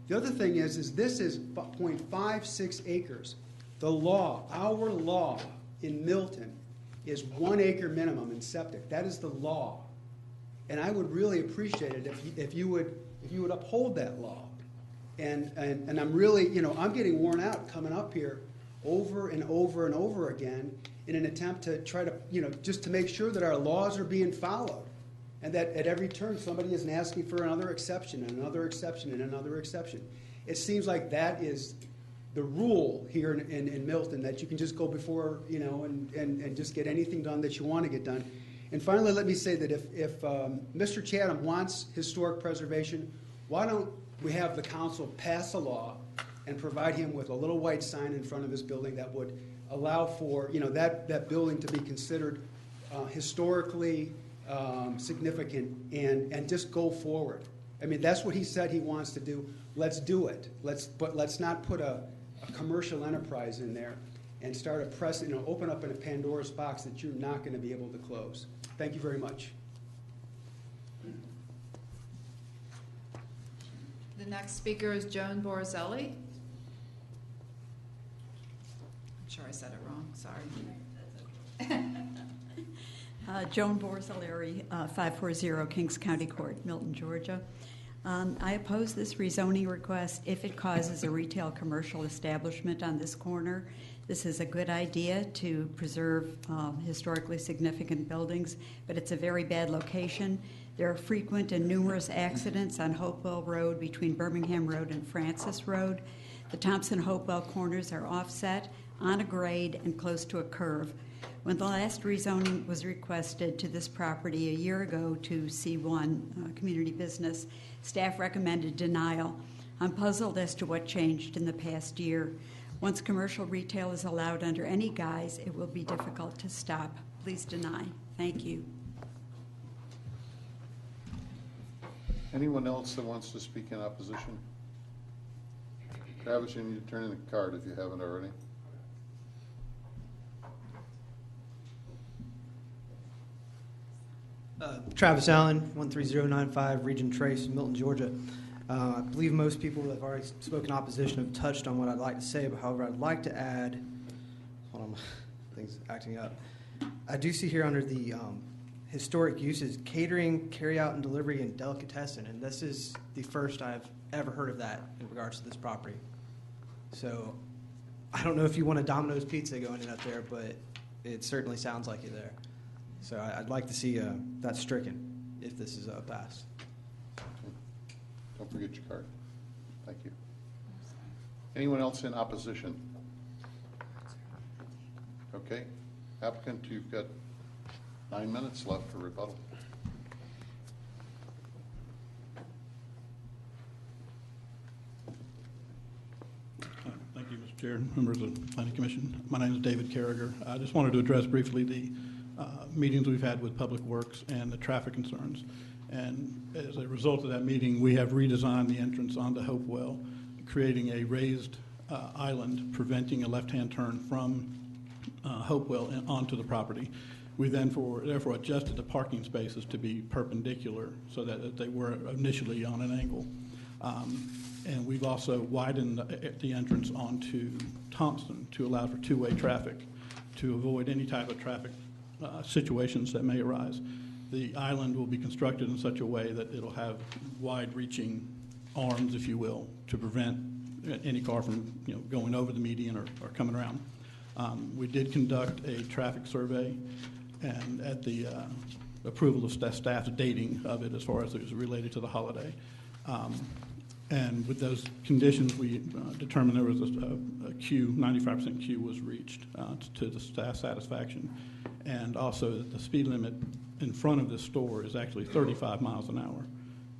The other thing is this is 0.56 acres. The law, our law in Milton, is 1 acre minimum in septic. That is the law. And I would really appreciate it if you would uphold that law. And I'm really, I'm getting worn out coming up here over and over and over again in an attempt to try to, just to make sure that our laws are being followed. And that at every turn somebody isn't asking for another exception and another exception and another exception. It seems like that is the rule here in Milton, that you can just go before, and just get anything done that you want to get done. And finally, let me say that if Mr. Chatham wants historic preservation, why don't we have the council pass a law and provide him with a little white sign in front of his building that would allow for, that building to be considered historically significant and just go forward. I mean, that's what he said he wants to do. Let's do it. But let's not put a commercial enterprise in there and start open up in a Pandora's box that you're not going to be able to close. Thank you very much. The next speaker is Joan Borizelli. I'm sure I said it wrong, sorry. Joan Borizelli, 540 Kings County Court, Milton, Georgia. I oppose this rezoning request if it causes a retail commercial establishment on this corner. This is a good idea to preserve historically significant buildings, but it's a very bad location. There are frequent and numerous accidents on Hopewell Road between Birmingham Road and Francis Road. The Thompson-Hopewell corners are offset, on a grade, and close to a curve. When the last rezoning was requested to this property a year ago to C1 community business, staff recommended denial. I'm puzzled as to what changed in the past year. Once commercial retail is allowed under any guise, it will be difficult to stop. Please deny. Thank you. Anyone else that wants to speak in opposition? Travis, you need to turn in a card if you haven't already. Travis Allen, 13095, Region Trace, Milton, Georgia. I believe most people that have already spoken opposition have touched on what I'd like to say, but however, I'd like to add, hold on, things acting up. I do see here under the historic uses, catering, carry-out and delivery, and delicatessen, and this is the first I've ever heard of that in regards to this property. So I don't know if you want a Domino's pizza going in up there, but it certainly sounds like it there. So I'd like to see that stricken if this is passed. Don't forget your card. Thank you. Anyone else in opposition? Okay. Applicant, you've got 9 minutes left for rebuttal. Thank you, Mr. Chair, members of the Planning Commission. My name is David Carragher. I just wanted to address briefly the meetings we've had with Public Works and the traffic concerns. And as a result of that meeting, we have redesigned the entrance onto Hopewell, creating a raised island preventing a left-hand turn from Hopewell and onto the property. We therefore adjusted the parking spaces to be perpendicular so that they were initially on an angle. And we've also widened the entrance onto Thompson to allow for two-way traffic to avoid any type of traffic situations that may arise. The island will be constructed in such a way that it'll have wide-reaching arms, if you will, to prevent any car from going over the median or coming around. We did conduct a traffic survey, and at the approval of staff's dating of it as far as it was related to the holiday. And with those conditions, we determined there was a queue, 95% queue was reached to the staff satisfaction. And also that the speed limit in front of the store is actually 35 miles an hour.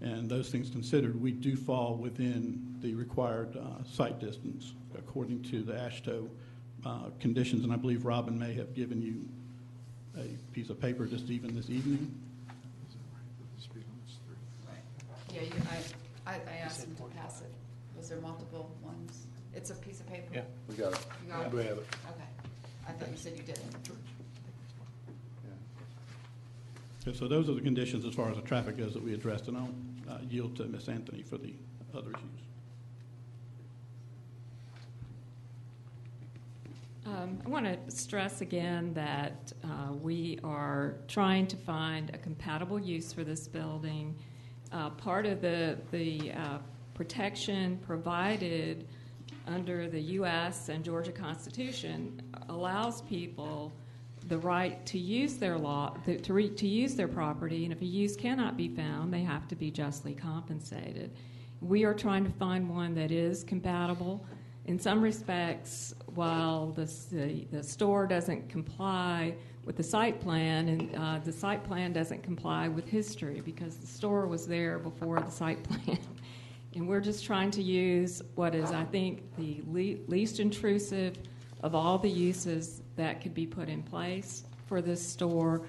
And those things considered, we do fall within the required sight distance according to the AASHTO conditions. And I believe Robin may have given you a piece of paper just even this evening. Yeah, I asked him to pass it. Was there multiple ones? It's a piece of paper? Yeah. We got it. You got it? We have it. Okay. I thought you said you didn't. So those are the conditions as far as the traffic goes that we addressed, and I'll yield to Ms. Anthony for the other issues. I want to stress again that we are trying to find a compatible use for this building. Part of the protection provided under the U.S. and Georgia Constitution allows people the right to use their to use their property, and if a use cannot be found, they have to be justly compensated. We are trying to find one that is compatible. In some respects, while the store doesn't comply with the site plan, and the site plan doesn't comply with history because the store was there before the site plan. And we're just trying to use what is, I think, the least intrusive of all the uses that could be put in place for this store.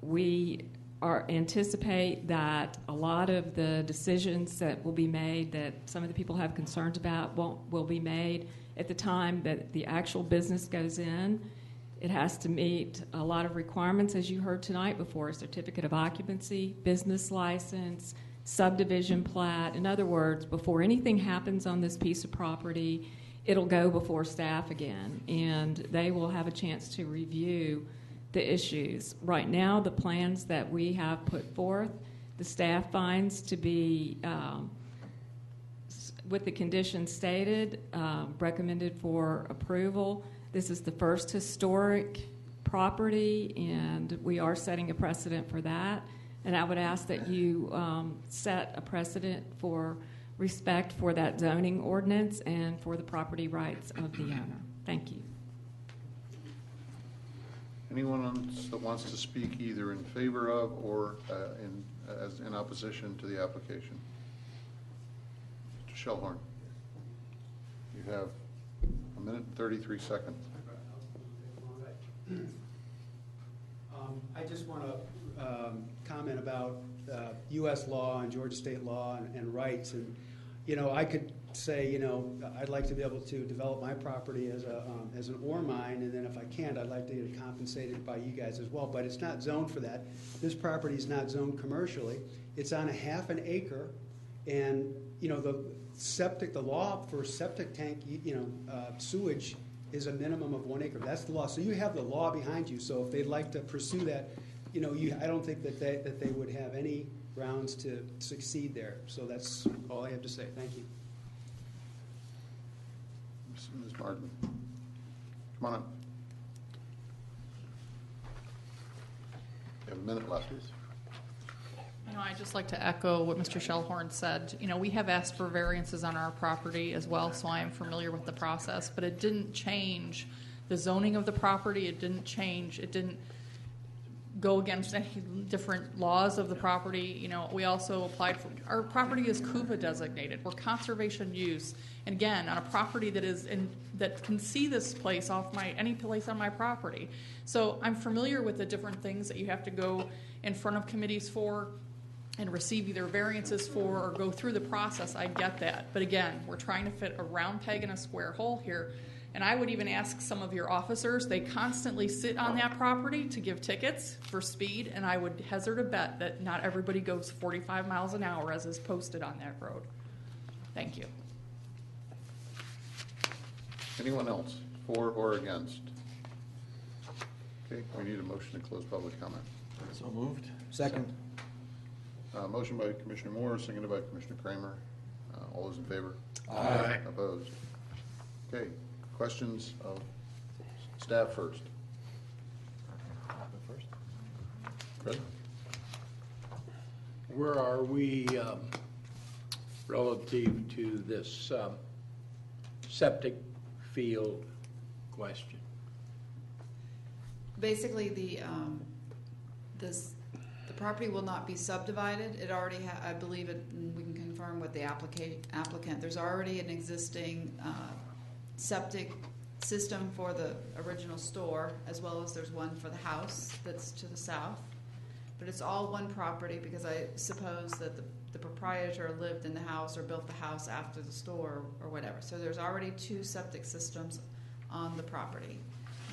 We anticipate that a lot of the decisions that will be made that some of the people have concerns about will be made at the time that the actual business goes in. It has to meet a lot of requirements, as you heard tonight, before a certificate of occupancy, business license, subdivision plat. In other words, before anything happens on this piece of property, it'll go before staff again, and they will have a chance to review the issues. Right now, the plans that we have put forth, the staff finds to be, with the conditions stated, recommended for approval. This is the first historic property, and we are setting a precedent for that. And I would ask that you set a precedent for respect for that zoning ordinance and for the property rights of the owner. Thank you. Anyone else that wants to speak either in favor of or in opposition to the application? Mr. Shellhorn, you have a minute and 33 seconds. I just want to comment about U.S. law and Georgia state law and rights. And, I could say, I'd like to be able to develop my property as an ore mine, and then if I can't, I'd like to get compensated by you guys as well. But it's not zoned for that. This property is not zoned commercially. It's on a half an acre, and the law for septic tank, sewage is a minimum of 1 acre. That's the law. So you have the law behind you. So if they'd like to pursue that, I don't think that they would have any grounds to succeed there. So that's all I have to say. Thank you. Ms. Martin, come on up. You have a minute left. I'd just like to echo what Mr. Shellhorn said. We have asked for variances on our property as well, so I am familiar with the process, but it didn't change the zoning of the property. It didn't go against any different laws of the property. We also applied for, our property is CUVA designated. We're conservation use. And again, on a property that can see this place any place on my property. So I'm familiar with the different things that you have to go in front of committees for and receive either variances for or go through the process. I get that. But again, we're trying to fit a round peg in a square hole here. And I would even ask some of your officers, they constantly sit on that property to give tickets for speed, and I would hazard a bet that not everybody goes 45 miles an hour as is posted on that road. Thank you. Anyone else, for or against? Okay, we need a motion to close public comment. So moved. Second. Motion by Commissioner Moore, seconded by Commissioner Kramer. All those in favor? Aye. Opposed? Okay, Questions of staff first? Fred? Where are we relative to this septic field question? Basically, the property will not be subdivided. It already I believe it, and we can confirm with the applicant, there's already an existing septic system for the original store, as well as there's one for the house that's to the south. But it's all one property because I suppose that the proprietor lived in the house or built the house after the store or whatever. So there's already 2 septic systems on the property.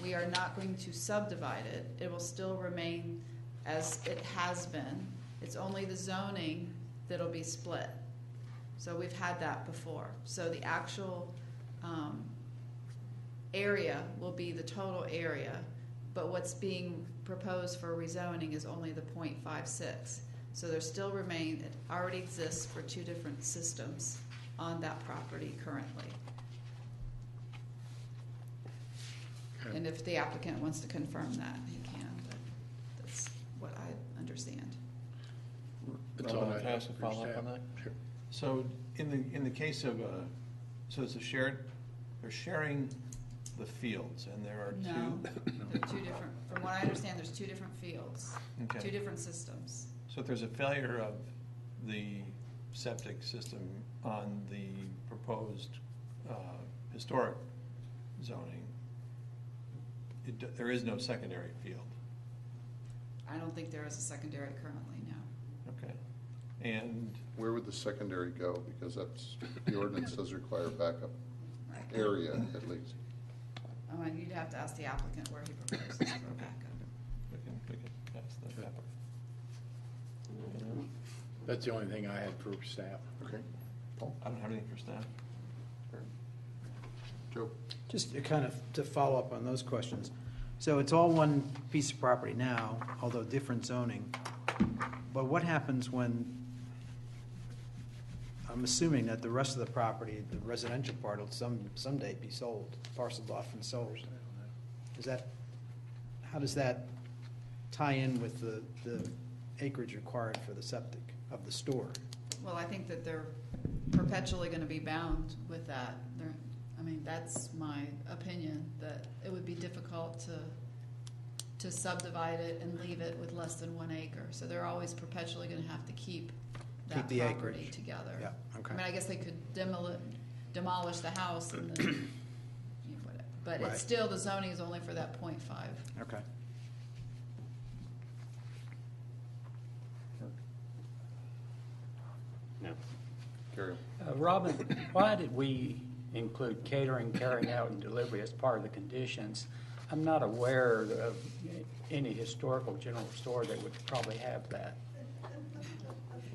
We are not going to subdivide it. It will still remain as it has been. It's only the zoning that'll be split. So we've had that before. So the actual area will be the total area, but what's being proposed for rezoning is only the 0.56. So there still it already exists for 2 different systems on that property currently. Okay. And if the applicant wants to confirm that, he can, but that's what I understand. Can I ask a follow-up on that? Sure. So in the case of so it's they're sharing the fields, and there are No, two. they're 2 different. From what I understand, there's 2 different fields, Okay. 2 different systems. So if there's a failure of the septic system on the proposed historic zoning, there is no secondary field. I don't think there is a secondary currently, no. Okay. And Where would the secondary go? Because the ordinance does require backup area at least. And you'd have to ask the applicant where he proposes for a backup. we can ask the applicant. That's the only thing I had for staff. Okay. Paul? I don't have anything for staff. Joe? Just kind of to follow up on those questions. So it's all one piece of property now, although different zoning. But what happens when, I'm assuming that the rest of the property, the residential part, will someday be sold, parceled off and sold. How does that tie in with the acreage required for the septic of the store? Well, I think that they're perpetually going to be bound with that. That's my opinion, that it would be difficult to subdivide it and leave it with less than 1 acre. So they're always perpetually going to have to keep that the property acreage together. Yeah, okay. I guess they could demolish the house and then, whatever. But Right. it's still, the zoning is only for that 0.5. Okay. No. Carry on. Robin, why did we include catering, carrying out, and delivery as part of the conditions? I'm not aware of any historical general store that would probably have that.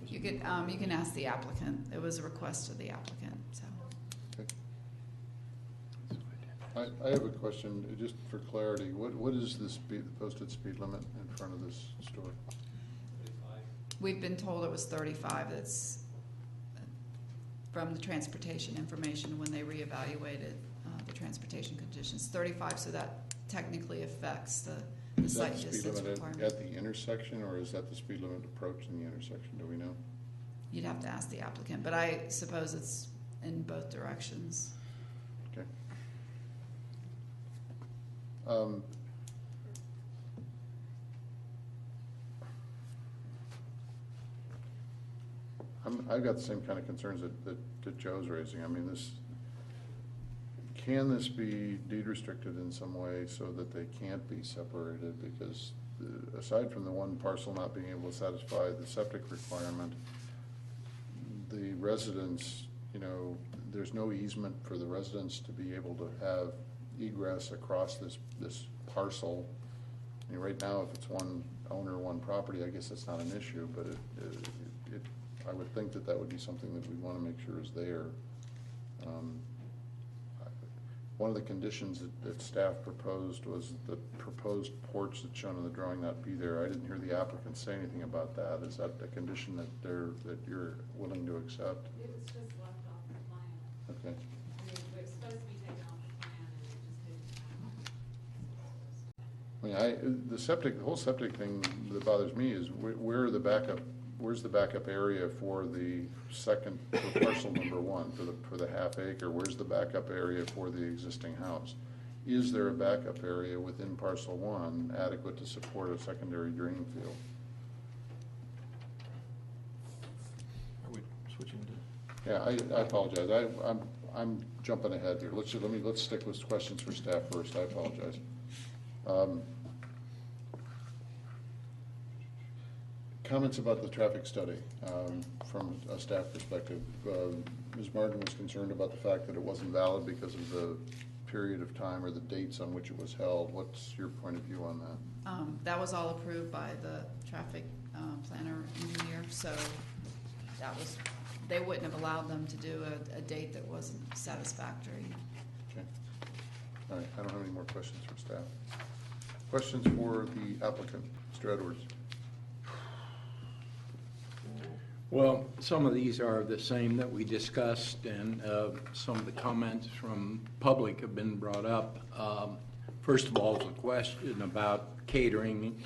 You can ask the applicant. It was a request of the applicant, so. Okay. I have a question, just for clarity. What is the posted speed limit in front of this store? We've been told it was 35. It's from the transportation information when they reevaluated the transportation conditions. 35, so that technically affects the site Is that the speed distance limit requirement. at the intersection, or is that the speed limit approaching the intersection? Do we know? You'd have to ask the applicant, but I suppose it's in both directions. Okay. I've got the same kind of concerns that Joe's raising. Can this be deed restricted in some way so that they can't be separated? Because aside from the one parcel not being able to satisfy the septic requirement, the residents, there's no easement for the residents to be able to have egress across this parcel. Right now, if it's one owner, one property, I guess that's not an issue, but I would think that would be something that we'd want to make sure is there. One of the conditions that staff proposed was the proposed porch that's shown in the drawing not be there. I didn't hear the applicant say anything about that. Is that a condition that you're willing to accept? It was just left off the plan. Okay. It was supposed to be taken off the plan, and mean, the whole septic thing that bothers me is where's the backup area for the for parcel number 1, for the half acre? Where's the backup area for the existing house? Is there a backup area within parcel 1 adequate to support a secondary drain field? Are we switching to? Yeah, I apologize. I'm jumping ahead here. Let's stick with questions for staff first. I apologize. Comments about the traffic study from a staff perspective. Ms. Martin was concerned about the fact that it wasn't valid because of the period of time or the dates on which it was held. What's your point of view on that? That was all approved by the traffic planner engineer, so they wouldn't have allowed them to do a date that wasn't satisfactory. Okay. All right, I don't have any more questions for staff. Questions for the applicant, Mr. Edwards? Well, some of these are the same that we discussed, and some of the comments from public have been brought up. First of all, is a question about catering,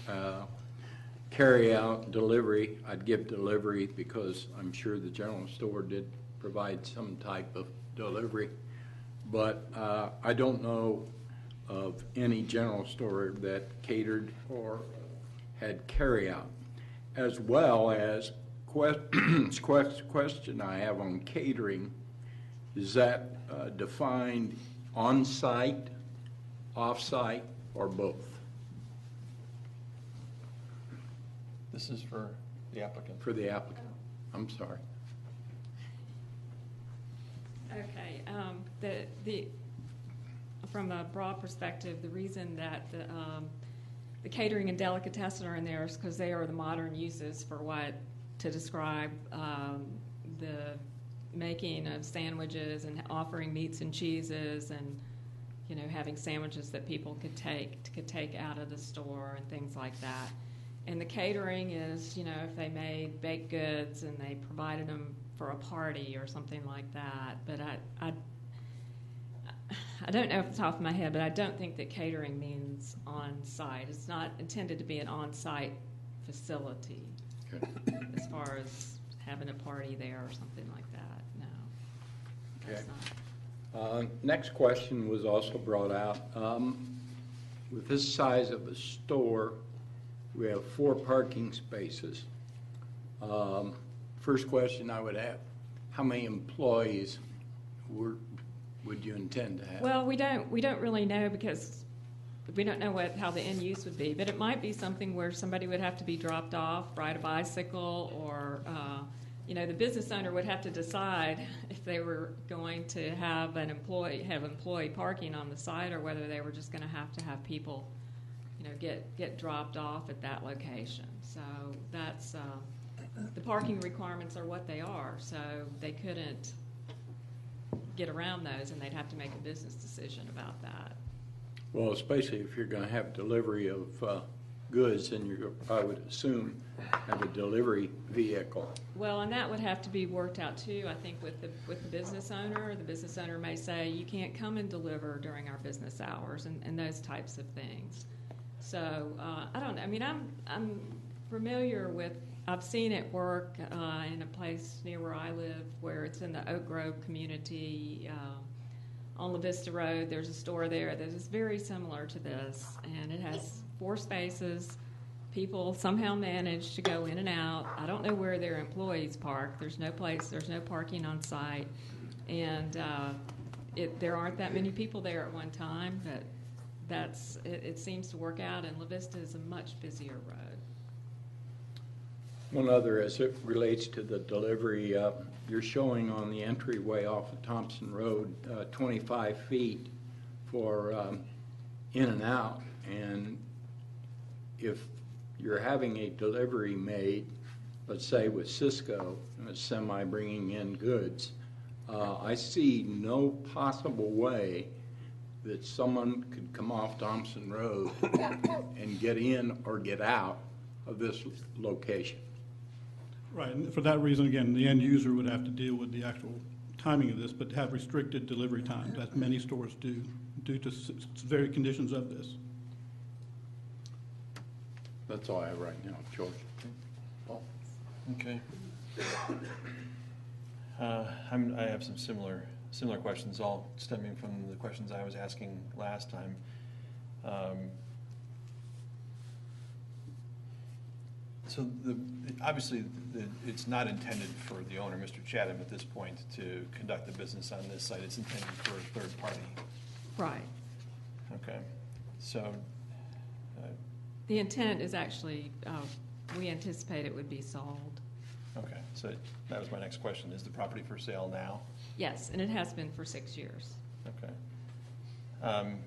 carry-out, delivery. I'd give delivery because I'm sure the general store did provide some type of delivery. But I don't know of any general store that catered or had carry-out, as well as question I have on catering. Is that defined on-site, off-site, or both? This is for the applicant. For the applicant. I'm sorry. Okay, from a broad perspective, the reason that the catering and delicatessen are in there is because they are the modern uses for what to describe the making of sandwiches and offering meats and cheeses, and having sandwiches that people could take out of the store and things like that. And the catering is, if they made baked goods and they provided them for a party or something like that. But I don't know off the top of my head, but I don't think that catering means on-site. It's not intended to be an on-site facility. Okay. As far as having a party there or something like that, no. Okay. Next question was also brought out. With this size of a store, we have 4 parking spaces. First question I would have, how many employees would you intend to have? Well, we don't really know because we don't know how the end use would be, but it might be something where somebody would have to be dropped off, ride a bicycle, or the business owner would have to decide if they were going to have employee parking on the site, or whether they were just going to have people, get dropped off at that location. So that's the parking requirements are what they are. So they couldn't get around those, and they'd have to make a business decision about that. Well, especially if you're going to have delivery of goods, and I would assume have a delivery vehicle. Well, and that would have to be worked out too, I think, with the business owner. The business owner may say, you can't come and deliver during our business hours, and those types of things. So I don't know. I mean, I'm familiar with, I've seen it work in a place near where I live, where it's in the Oak Grove community. On La Vista Road, there's a store there that is very similar to this, and it has 4 spaces. People somehow manage to go in and out. I don't know where their employees park. There's no parking on site, and there aren't that many people there at one time, but it seems to work out, and La Vista is a much busier road. One other, as it relates to the delivery, you're showing on the entryway off of Thompson Road 25 feet for in and out. And if you're having a delivery made, let's say with Cisco, a semi bringing in goods, I see no possible way that someone could come off Thompson Road and get in or get out of this location. Right, and for that reason, again, the end user would have to deal with the actual timing of this, but have restricted delivery times, as many stores do, due to very conditions of this. That's all I have right now, George. Paul? Okay. I have some similar questions, all stemming from the questions I was asking last time. So obviously, it's not intended for the owner, Mr. Chatham, at this point, to conduct the business on this site. It's intended for a third party. Right. Okay. So, The intent is actually, we anticipate it would be sold. okay. So that was my next question. Is the property for sale now? Yes, and it has been for 6 years. Okay. I'm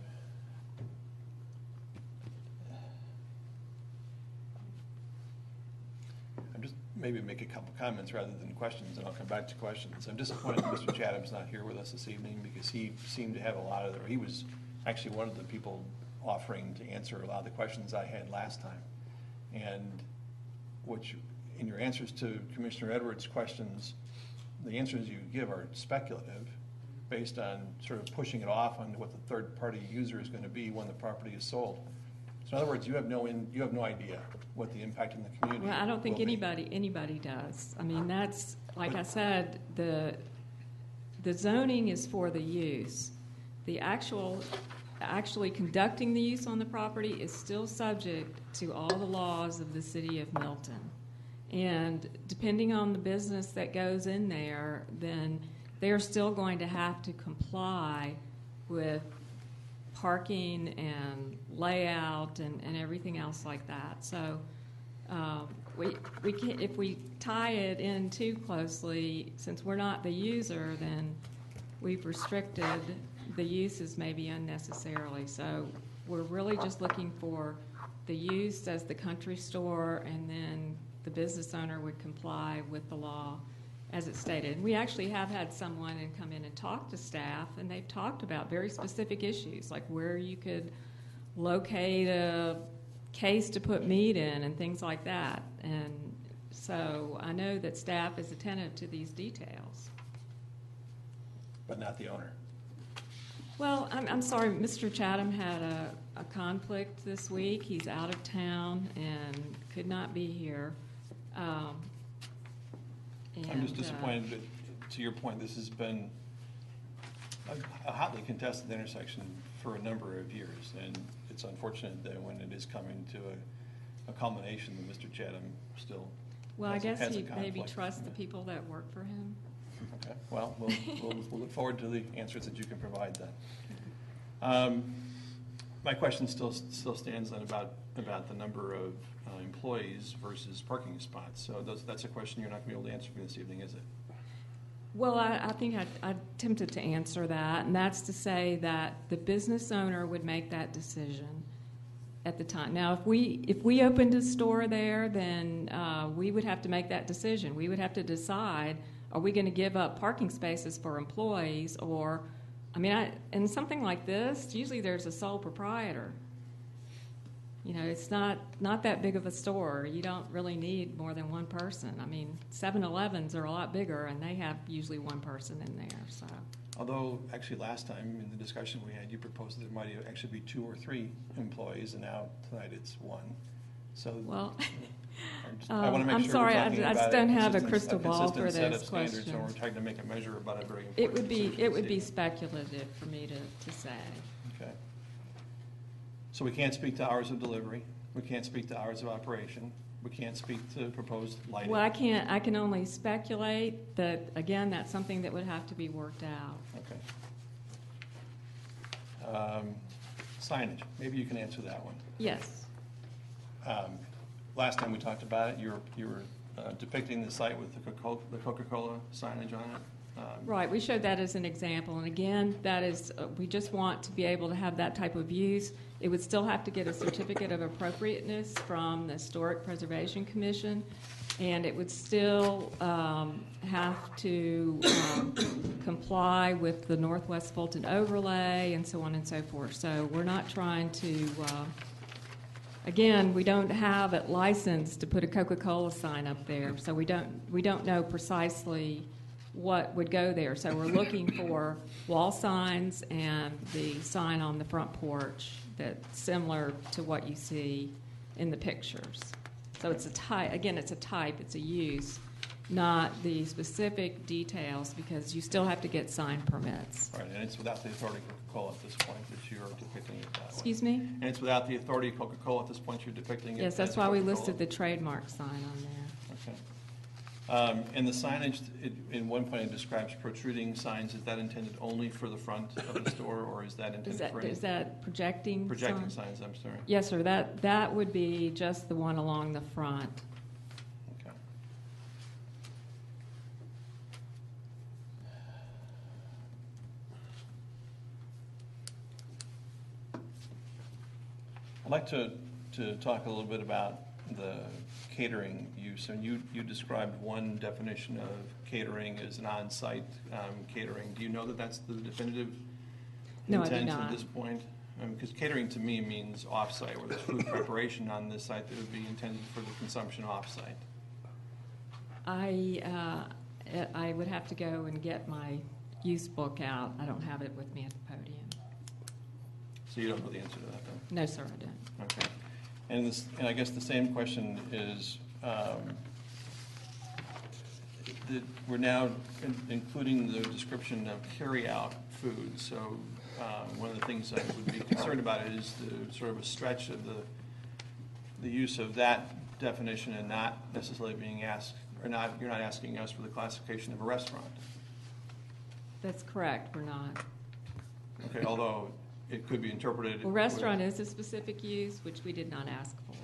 just maybe make a couple comments rather than questions, and I'll come back to questions. I'm disappointed that Mr. Chatham's not here with us this evening because he seemed to have a lot of, he was actually one of the people offering to answer a lot of the questions I had last time. And which, in your answers to Commissioner Edwards' questions, the answers you give are speculative, based on sort of pushing it off on what the third-party user is going to be when the property is sold. So in other words, you have no idea what the impact in the community. Well, I don't think will be. anybody does. I mean, that's, like I said, the zoning is for the use. The actually conducting the use on the property is still subject to all the laws of the city of Milton. And depending on the business that goes in there, then they're still going to have to comply with parking and layout and everything else like that. So we can, if we tie it in too closely, since we're not the user, then we've restricted the uses maybe unnecessarily. So we're really just looking for the use as the country store, and then the business owner would comply with the law as it's stated. We actually have had someone come in and talk to staff, and they've talked about very specific issues, like where you could locate a case to put meat in and things like that. And so I know that staff is attentive to these details. But not the owner. Well, I'm sorry, Mr. Chatham had a conflict this week. He's out of town and could not be here. I'm just disappointed that, to your point, this has been a hotly contested intersection for a number of years, and it's unfortunate that when it is coming to a culmination, that Mr. Chatham still Well, I guess has a he maybe conflict. trusts the people that work for him. Okay, well, we'll look forward to the answers that you can provide then. My question still stands then about the number of employees versus parking spots. So that's a question you're not going to be able to answer for me this evening, is it? Well, I think I attempted to answer that, and that's to say that the business owner would make that decision at the time. Now, if we opened a store there, then we would have to make that decision. We would have to decide, are we going to give up parking spaces for employees, or, I mean, in something like this, usually there's a sole proprietor. You know, it's not that big of a store. You don't really need more than one person. I mean, 7-Elevens are a lot bigger, and they have usually one person in there. So, Although, actually, last time in the discussion we had, you proposed that there might actually be 2 or 3 employees, and now tonight it's 1. So, well, I want to make I'm sure sorry, we're I talking just about don't have a crystal ball for consistent set this of standards, question. and we're trying to make a measure about a very important It would decision. be speculative for me to say. Okay. So we can't speak to hours of delivery. We can't speak to hours of operation. We can't speak to proposed lighting. Well, I can only speculate that, again, that's something that would have to be worked out. Okay. Signage, maybe you can answer that one. Yes. Last time we talked about it, you were depicting the site with the Coca-Cola signage on it. Right, we showed that as an example, and again, that is, we just want to be able to have that type of use. It would still have to get a certificate of appropriateness from the Historic Preservation Commission, and it would still have to comply with the Northwest Fulton overlay and so on and so forth. So we're not trying to, again, we don't have it licensed to put a Coca-Cola sign up there, so we don't know precisely what would go there. So we're looking for wall signs and the sign on the front porch that's similar to what you see in the pictures. So it's a type, again, it's a type, it's a use, not the specific details, because you still have to get sign permits. Right, and it's without the authority of Coca-Cola at this point that you're depicting it that way. Excuse me? And it's without the authority of Coca-Cola at this point you're depicting it. Yes, that's as why we Coca-Cola. listed the trademark sign on there. Okay. And the signage, in one point it describes protruding signs. Is that intended only for the front of the store, or is that intended for any? Is that projecting? Projecting sign? signs, I'm sorry. Yes, sir, that would be just the one along the front. Okay. I'd like to talk a little bit about the catering use. And you described one definition of catering as an on-site catering. Do you know that that's the definitive No, I do intent at not. this point? Because catering to me means off-site, where there's food preparation on this site that would be intended for the consumption off-site. I would have to go and get my use book out. I don't have it with me at the podium. So you don't know the answer to that, then? No, sir, I don't. Okay. And I guess the same question is, we're now including the description of carry-out food. So one of the things I would be concerned about is the sort of a stretch of the use of that definition and not necessarily being asked, or not, you're not asking us for the classification of a restaurant. That's correct, we're not. Okay, although it could be interpreted. Well, restaurant is a specific use, which we did not ask for.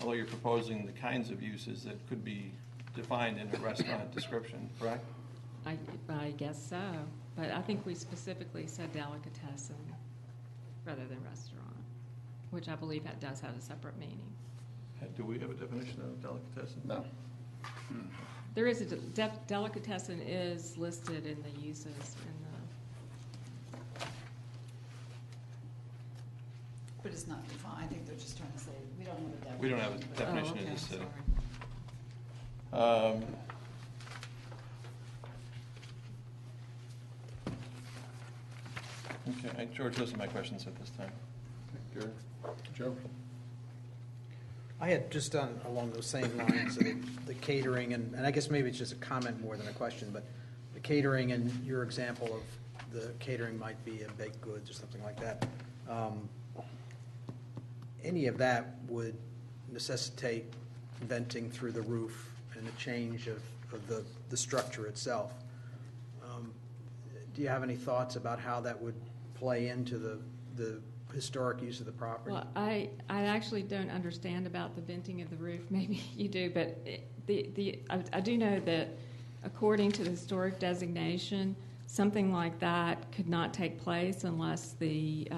Although you're proposing the kinds of uses that could be defined in a restaurant description, correct? I guess so, but I think we specifically said delicatessen rather than restaurant, which I believe that does have a separate meaning. Do we have a definition of delicatessen? No. There is a delicatessen is listed in the uses in But it's not defined. I think they're just trying to say, we don't have a definition. We don't have a but- definition in okay, this city. sorry. Okay, George, those are my questions at this time. Gary? Joe? I had just done along those same lines, the catering, and I guess maybe it's just a comment more than a question, but the catering and your example of the catering might be in baked goods or something like that. Any of that would necessitate venting through the roof and a change of the structure itself. Do you have any thoughts about how that would play into the historic use of the property? Well, I actually don't understand about the venting of the roof. Maybe you do, but I do know that according to the historic designation, something like that could not take place unless it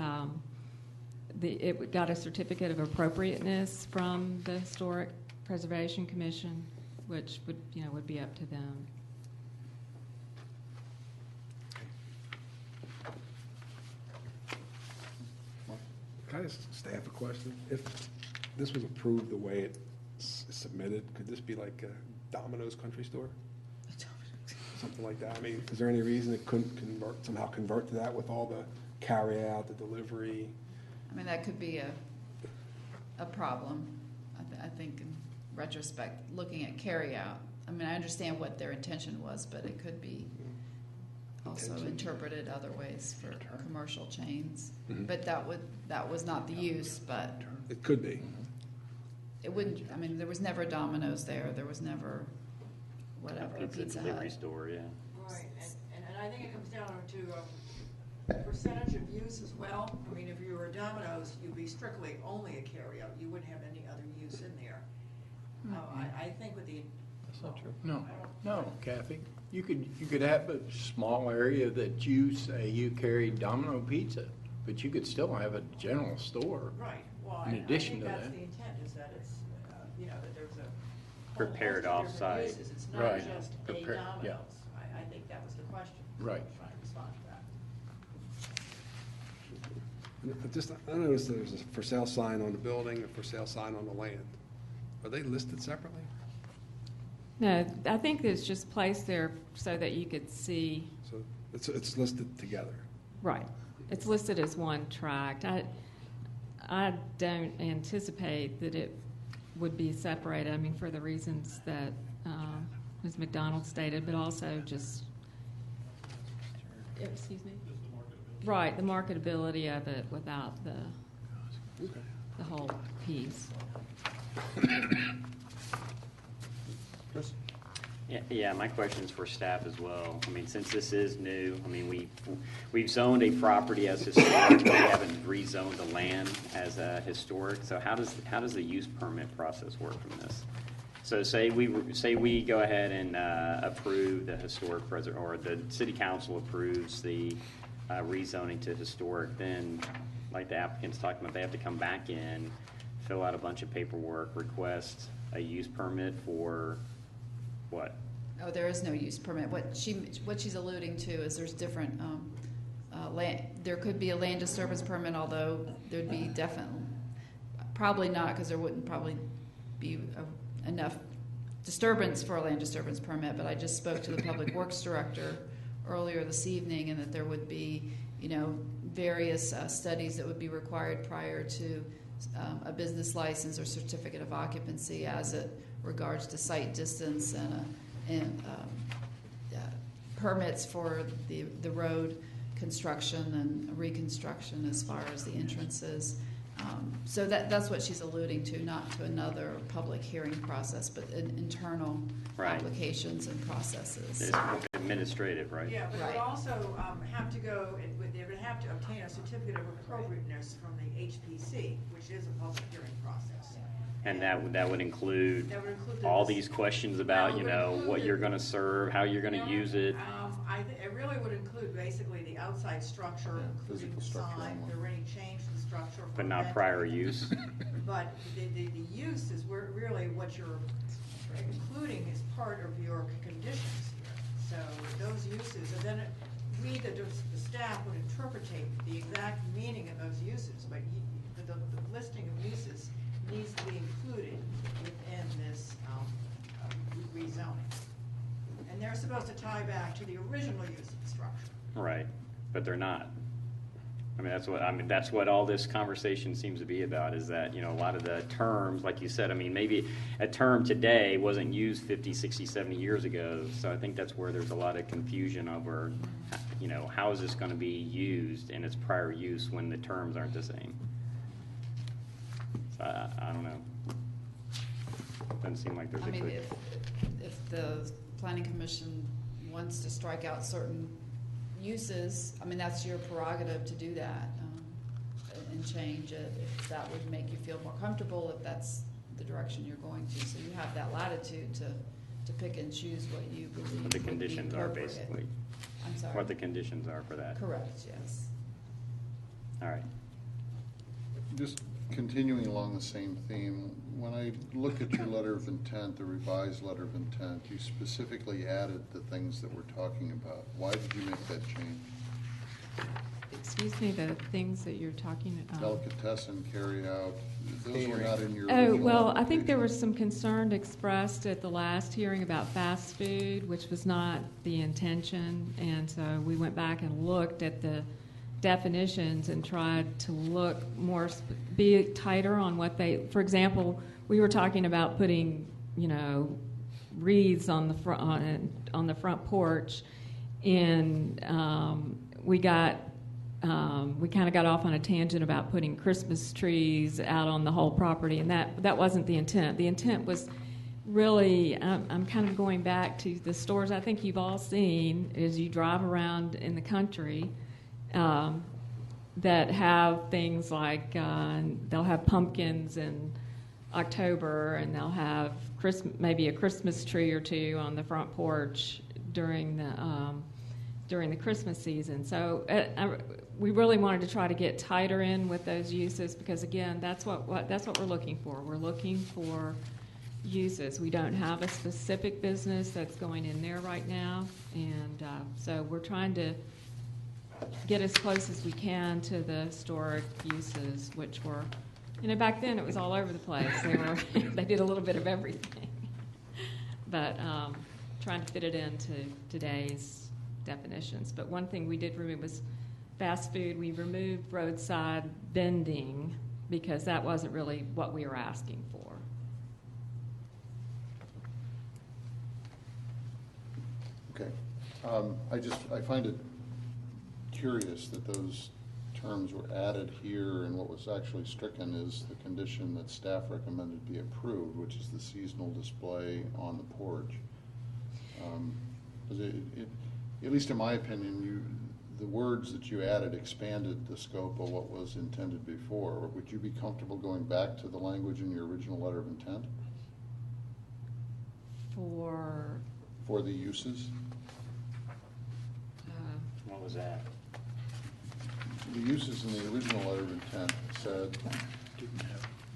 got a certificate of appropriateness from the Historic Preservation Commission, which would be up to them. Can I just staff a question? If this was approved the way it's submitted, could this be like a Domino's country store? Something like that? I mean, is there any reason it couldn't somehow convert to that with all the carry out, the delivery? I mean, that could be a problem, I think, in retrospect, looking at carryout. I mean, I understand what their intention was, but it could be also interpreted other ways for commercial chains. Mhm. But that was not the use, but It could be. it wouldn't, I mean, there was never Domino's there, there was never whatever, Pizza delivery Hut. store, yeah. Right, and I think it comes down to percentage of use as well. I mean, if you were Domino's, you'd be strictly only a carryout. You wouldn't have any other use in there. I think with the. That's not true. No, Kathy. You could have a small area that you say you carry Domino pizza, but you could still have a general store. Right, well, In addition to I think that. that's the intent, is that it's, that there's a. whole Prepared host of different off-site. uses. It's not Right. just a Prepared, Domino's. yeah. I think that was the question. Right. I'm trying to respond to that. Just, I noticed there's a for sale sign on the building, a for sale sign on the land. Are they listed separately? No, I think it's just placed there so that you could see. So it's listed together. Right. It's listed as one tract. I don't anticipate that it would be separated, I mean, for the reasons that Ms. McDonald stated, but also just, excuse me? Right, the marketability of it without the whole piece. Chris? Yeah, my question's for staff as well. I mean, since this is new, I mean, we've zoned a property as historic, but we haven't rezoned the land as historic. So how does the use permit process work from this? So say we go ahead and approve the historic or the city council approves the rezoning to historic, then like the applicant's talking about, they have to come back in, fill out a bunch of paperwork, request a use permit for what? Oh, there is no use permit. What she's alluding to is there's different, there could be a land disturbance permit, although there'd be probably not, because there wouldn't probably be enough disturbance for a land disturbance permit, but I just spoke to the Public Works Director earlier this evening, and that there would be, various studies that would be required prior to a business license or certificate of occupancy as it regards to site distance and permits for the road construction and reconstruction as far as the entrances. So that's what she's alluding to, not to another public hearing process, but internal applications and processes. It's administrative, right? Yeah, but it would also have to go, they would have to obtain a certificate of appropriateness from the HPC, which is a public hearing process. And that would include all these questions about, what you're going to serve, how you're going to use it. It really would include basically the outside structure, including the sign, if there were any change to the structure. But not prior use. But the use is really what you're including as part of your conditions here. So those uses, and then the staff would interpret the exact meaning of those uses, but the listing of uses needs to be included within this rezoning. And they're supposed to tie back to the original use of the structure. Right, but they're not. That's what all this conversation seems to be about, is that, a lot of the terms, like you said, maybe a term today wasn't used 50, 60, 70 years ago. So I think that's where there's a lot of confusion over, how is this going to be used in its prior use when the terms aren't the same. So I don't know. Doesn't seem like there's a good... If the Planning Commission wants to strike out certain uses, that's your prerogative to do that and change it if that would make you feel more comfortable, if that's the direction you're going to. So you have that latitude to pick and choose what you believe What the conditions are, basically. I'm sorry? What the conditions are for that. Correct, yes. All right. Just continuing along the same theme, when I look at your letter of intent, the revised letter of intent, you specifically added the things that we're talking about. Why did you make that change? Excuse me, the things that you're talking about. Delicatessen, carry out, those were not in your Oh, original well, I think application. there was some concern expressed at the last hearing about fast food, which was not the intention. And so we went back and looked at the definitions and tried to look more, be tighter on what for example, we were talking about putting, wreaths on the front porch, and we kind of got off on a tangent about putting Christmas trees out on the whole property, and that wasn't the intent. The intent was really, I'm kind of going back to the stores I think you've all seen as you drive around in the country, that have things like they'll have pumpkins in October, and they'll have maybe a Christmas tree or two on the front porch during the Christmas season. So we really wanted to try to get tighter in with those uses, because again, that's what we're looking for. We're looking for uses. We don't have a specific business that's going in there right now, and so we're trying to get as close as we can to the historic uses, which were, back then it was all over the place. They did a little bit of everything, but trying to fit it into today's definitions. But one thing we did remove was fast food. We removed roadside vending because that wasn't really what we were asking for. Okay. I find it curious that those terms were added here, and what was actually stricken is the condition that staff recommended be approved, which is the seasonal display on the porch. 'Cause at least in my opinion, the words that you added expanded the scope of what was intended before. Would you be comfortable going back to the language in your original letter of intent For the uses? What was that? The uses in the original letter of intent said,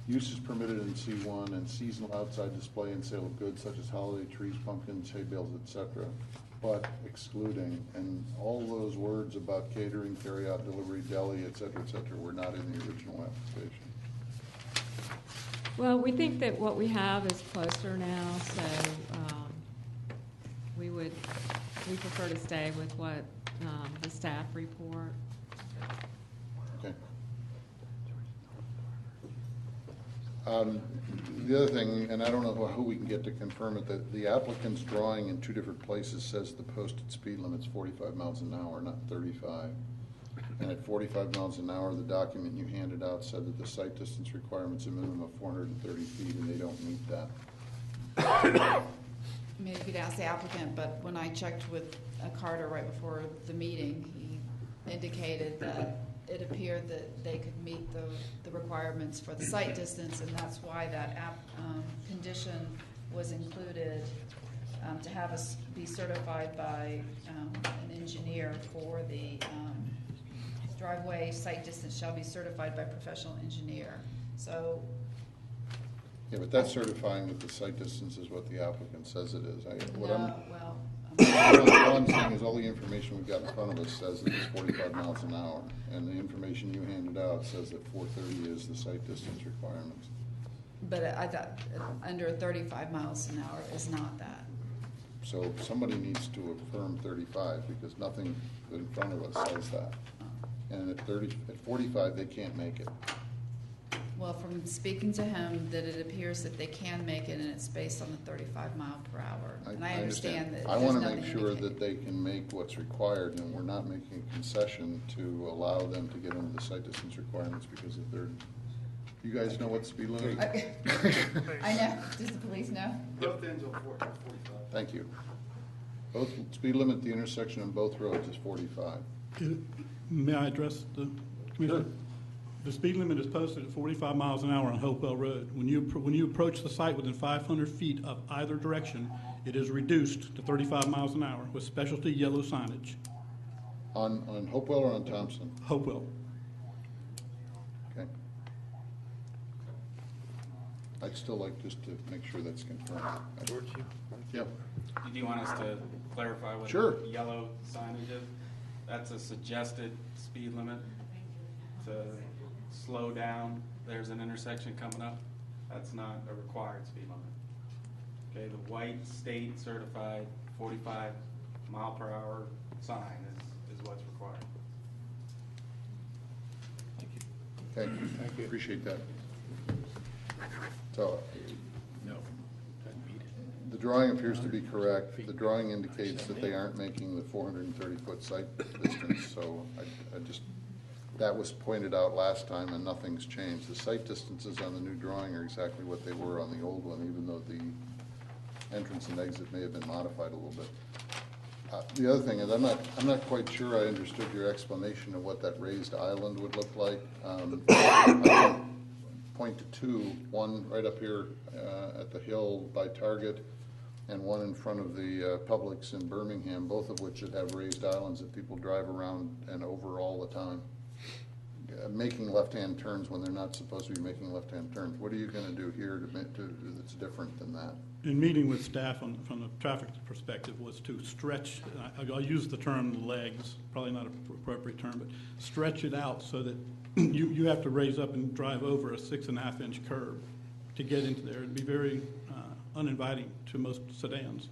uses permitted in C1 and seasonal outside display and sale of goods such as holiday trees, pumpkins, hay bales, etc., but excluding, and all those words about catering, carry-out, delivery, deli, et cetera, were not in the original application. Well, we think that what we have is closer now, so we prefer to stay with what the staff report. Okay. The other thing, and I don't know who we can get to confirm it, that the applicant's drawing in two different places says the posted speed limit's 45 miles an hour, not 35. And at 45 miles an hour, the document you handed out said that the site distance requirement's a minimum of 430 feet, and they don't meet that. Maybe you could ask the applicant, but when I checked with Carter right before the meeting, he indicated that it appeared that they could meet the requirements for the site distance, and that's why that condition was included, to have us be certified by an engineer for the driveway site distance shall be certified by professional engineer. So. Yeah, but that's certifying that the site distance is what the applicant says it is. All I'm saying is all the information we've got in front of us says that it's 45 miles an hour, and the information you handed out says that 430 is the site distance requirements. But I thought under 35 miles an hour is not that. So somebody needs to affirm 35, because nothing in front of us says that. And at 45, they can't make it. Well, from speaking to him, that it appears that they can make it, and it's based on the 35 mile per hour. And I understand that. I want to make sure that they can make what's required, and we're not making a concession to allow them to get into the site distance requirements because of their. You guys know what speed limit is? I know. Does the police know? Both ends are 45. Thank you. Both speed limit at the intersection on both roads is 45. May I address the commissioner? Sure. The speed limit is posted at 45 miles an hour on Hopewell Road. When you approach the site within 500 feet of either direction, it is reduced to 35 miles an hour with specialty yellow signage. On Hopewell or on Thompson? Hopewell. Okay. I'd still like just to make sure that's confirmed. Yep. Do you want us to clarify what Sure. the yellow signage is? That's a suggested speed limit to slow down. There's an intersection coming up. That's not a required speed limit. Okay, the white state certified 45 mile per hour sign is what's required. Okay. Thank you. Appreciate that. So, the drawing appears to be correct. The drawing indicates that they aren't making the 430-foot site distance, so I just, that was pointed out last time and nothing's changed. The site distances on the new drawing are exactly what they were on the old one, even though the entrance and exit may have been modified a little bit. The other thing is, I'm not quite sure I understood your explanation of what that raised island would look like. I point to two, one right up here at the hill by Target, and one in front of the Publix in Birmingham, both of which should have raised islands that people drive around and over all the time, making left-hand turns when they're not supposed to be making left-hand turns. What are you going to do here that's different than that? In meeting with staff from the traffic perspective was to stretch, I'll use the term legs, probably not an appropriate term, but stretch it out so that you have to raise up and drive over a 6.5-inch curb to get into there. It'd be very uninviting to most sedans.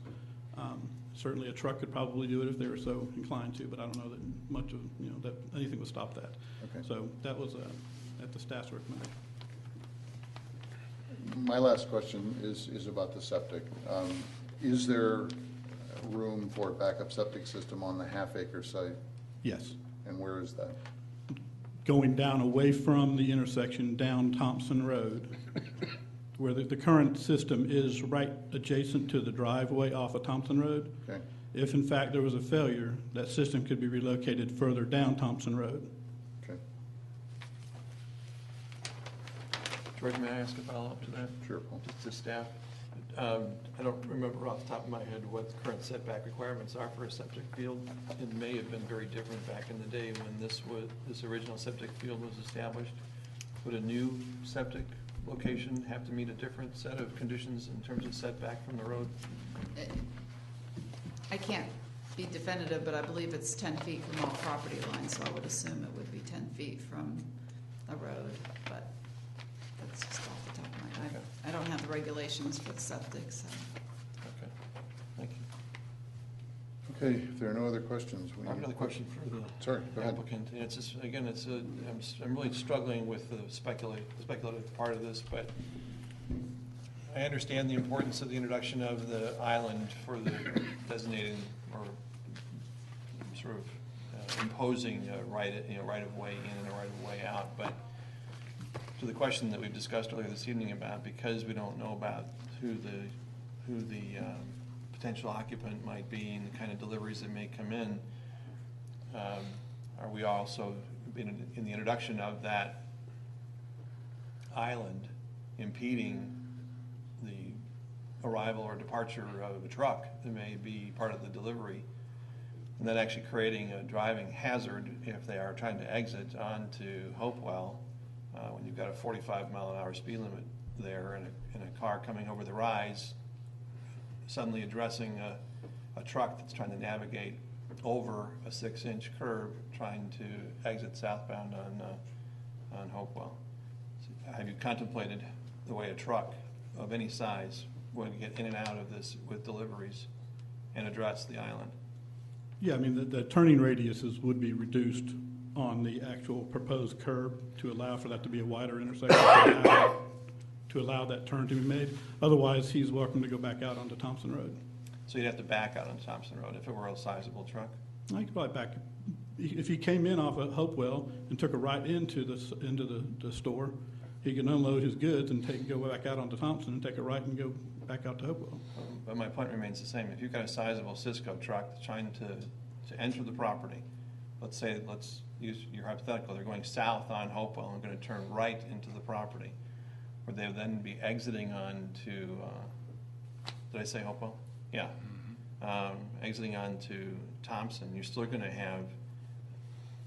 Certainly a truck could probably do it if they were so inclined to, but I don't know that much of, that anything would stop that. Okay. So that was at the staff's recommendation. My last question is about the septic. Is there, room for a backup septic system on the half-acre site? Yes. And where is that? Going down away from the intersection down Thompson Road, where the current system is right adjacent to the driveway off of Thompson Road. Okay. If in fact there was a failure, that system could be relocated further down Thompson Road. Okay. George, may I ask a follow-up to that? Sure, Paul. Just to staff. I don't remember off the top of my head what the current setback requirements are for a septic field. It may have been very different back in the day when this original septic field was established. Would a new septic location have to meet a different set of conditions in terms of setback from the road? I can't be definitive, but I believe it's 10 feet from all property lines, so I would assume it would be 10 feet from a road, but that's just off the top of my head. I don't have the regulations for the septic, so. Okay, thank you. Okay, if there are no other questions, we. I have another question for the Sorry, go ahead. applicant. And it's just, again, I'm really struggling with the speculative part of this, but I understand the importance of the introduction of the island for the designating or sort of imposing a right of way in and a right of way out. But to the question that we've discussed earlier this evening about, because we don't know about who the potential occupant might be and the kind of deliveries that may come in, are we also, in the introduction of that island, impeding the arrival or departure of a truck that may be part of the delivery, and then actually creating a driving hazard if they are trying to exit onto Hopewell, when you've got a 45-mile-an-hour speed limit there and a car coming over the rise, suddenly addressing a truck that's trying to navigate over a 6-inch curb trying to exit southbound on Hopewell. So have you contemplated the way a truck of any size would get in and out of this with deliveries and address the island? Yeah, I mean, the turning radiuses would be reduced on the actual proposed curb to allow for that to be a wider intersection, to allow that turn to be made. Otherwise, he's welcome to go back out onto Thompson Road. So you'd have to back out on Thompson Road if it were a sizable truck? I could probably back, if he came in off of Hopewell and took a right into the store, he can unload his goods and go back out onto Thompson and take a right and go back out to Hopewell. But my point remains the same. If you've got a sizable Cisco truck that's trying to enter the property, let's use your hypothetical, they're going south on Hopewell and going to turn right into the property, would they then be exiting onto, did I say Hopewell? Yeah. Exiting onto Thompson, you're still going to have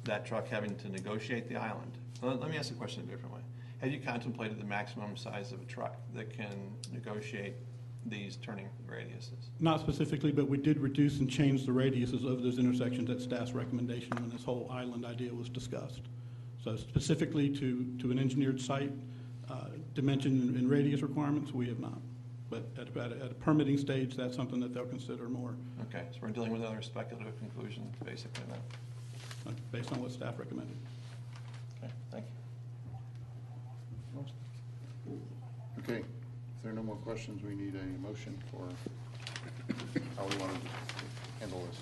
that truck having to negotiate the island. Let me ask the question a different way. Have you contemplated the maximum size of a truck that can negotiate these turning radiuses? Not specifically, but we did reduce and change the radiuses of those intersections at staff's recommendation when this whole island idea was discussed. So specifically to an engineered site, dimension and radius requirements, we have not. But at a permitting stage, that's something that they'll consider more. Okay, so we're dealing with another speculative conclusion, basically, then. Based on what staff recommended. Okay, thank you. Okay, if there are no more questions, we need a motion for how we want to handle this.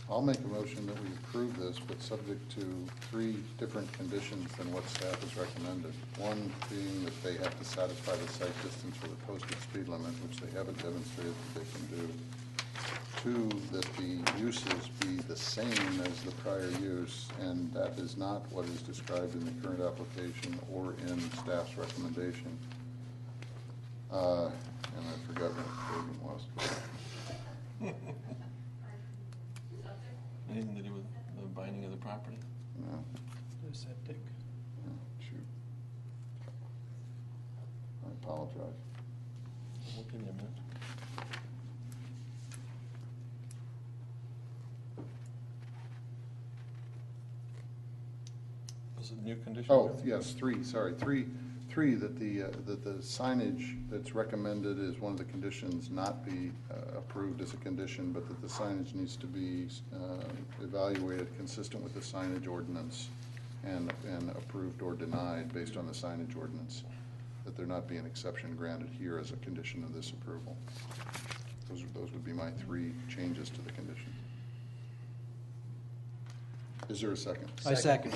I'll make a motion that we approve this, but subject to 3 different conditions than what staff has recommended. One being that they have to satisfy the site distance for the posted speed limit, which they haven't demonstrated that they can do. 2, that the uses be the same as the prior use, and that is not what is described in the current application or in staff's recommendation. And I forgot what the third one was. Anything to do with the binding of the property? No. The septic. No, shoot. I apologize. We'll give you a minute. Was it new condition? Oh, yes, 3, sorry. 3 3, that the signage that's recommended is one of the conditions not be approved as a condition, but that the signage needs to be evaluated consistent with the signage ordinance and approved or denied based on the signage ordinance, that there not be an exception granted here as a condition of this approval. Those would be my 3 changes to the condition. Is there a second? I second.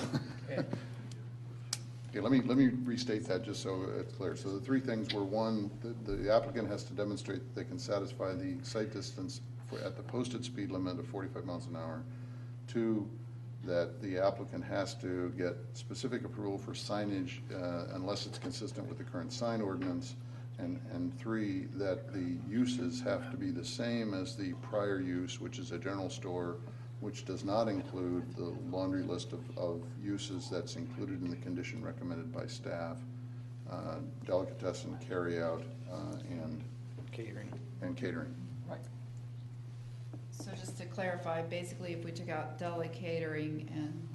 Okay, let me restate that just so it's clear. So the 3 things were, 1, the applicant has to demonstrate that they can satisfy the sight distance at the posted speed limit of 45 miles an hour. 2, that the applicant has to get specific approval for signage unless it's consistent with the current sign ordinance. And 3, that the uses have to be the same as the prior use, which is a general store, which does not include the laundry list of uses that's included in the condition recommended by staff, delicatessen, carryout, and catering. Right. So just to clarify, basically if we took out deli, catering, and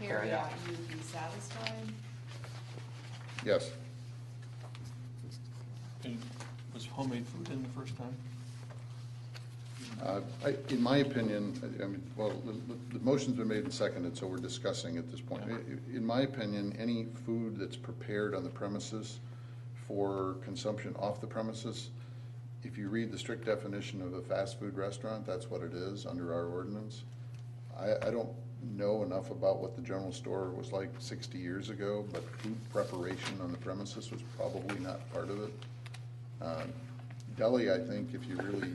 carryout, you would be satisfied? Yes. And was homemade food in the first time? In my opinion, I mean, well, the motion's been made and seconded, so we're discussing at this point. In my opinion, any food that's prepared on the premises for consumption off the premises, if you read the strict definition of a fast food restaurant, that's what it is under our ordinance. I don't know enough about what the general store was like 60 years ago, but food preparation on the premises was probably not part of it. Deli, I think, if you really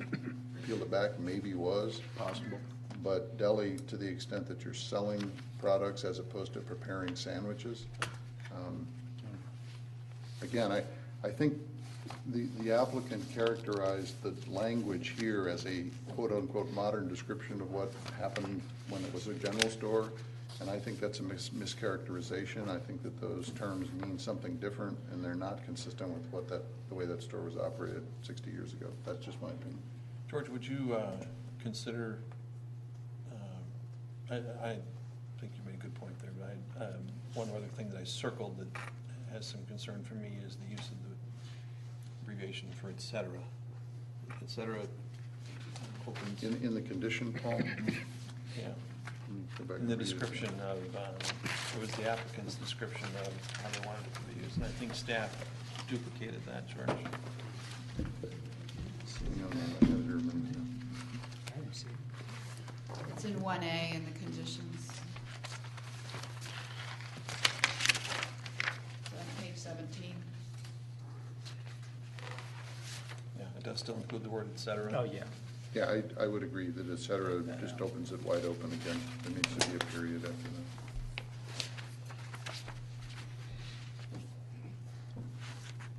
peel it back, maybe was possible. But deli, to the extent that you're selling products as opposed to preparing sandwiches. Again, I think the applicant characterized the language here as a quote-unquote modern description of what happened when it was a general store, and I think that's a mischaracterization. I think that those terms mean something different, and they're not consistent with what the way that store was operated 60 years ago. That's just my opinion. George, would you consider, I think you made a good point there, but one other thing that I circled that has some concern for me is the use of the abbreviation for et cetera. Et cetera opens. In the condition, Paul? Yeah. Go back In the and read it. description of, it was the applicant's description of how they wanted it to be used, and I think staff duplicated that, George. It's in 1A in the conditions. It's on page 17. Yeah, it does still include the word et cetera. Oh, yeah. Yeah, I would agree that et cetera just opens it wide open again. There needs to be a period after that.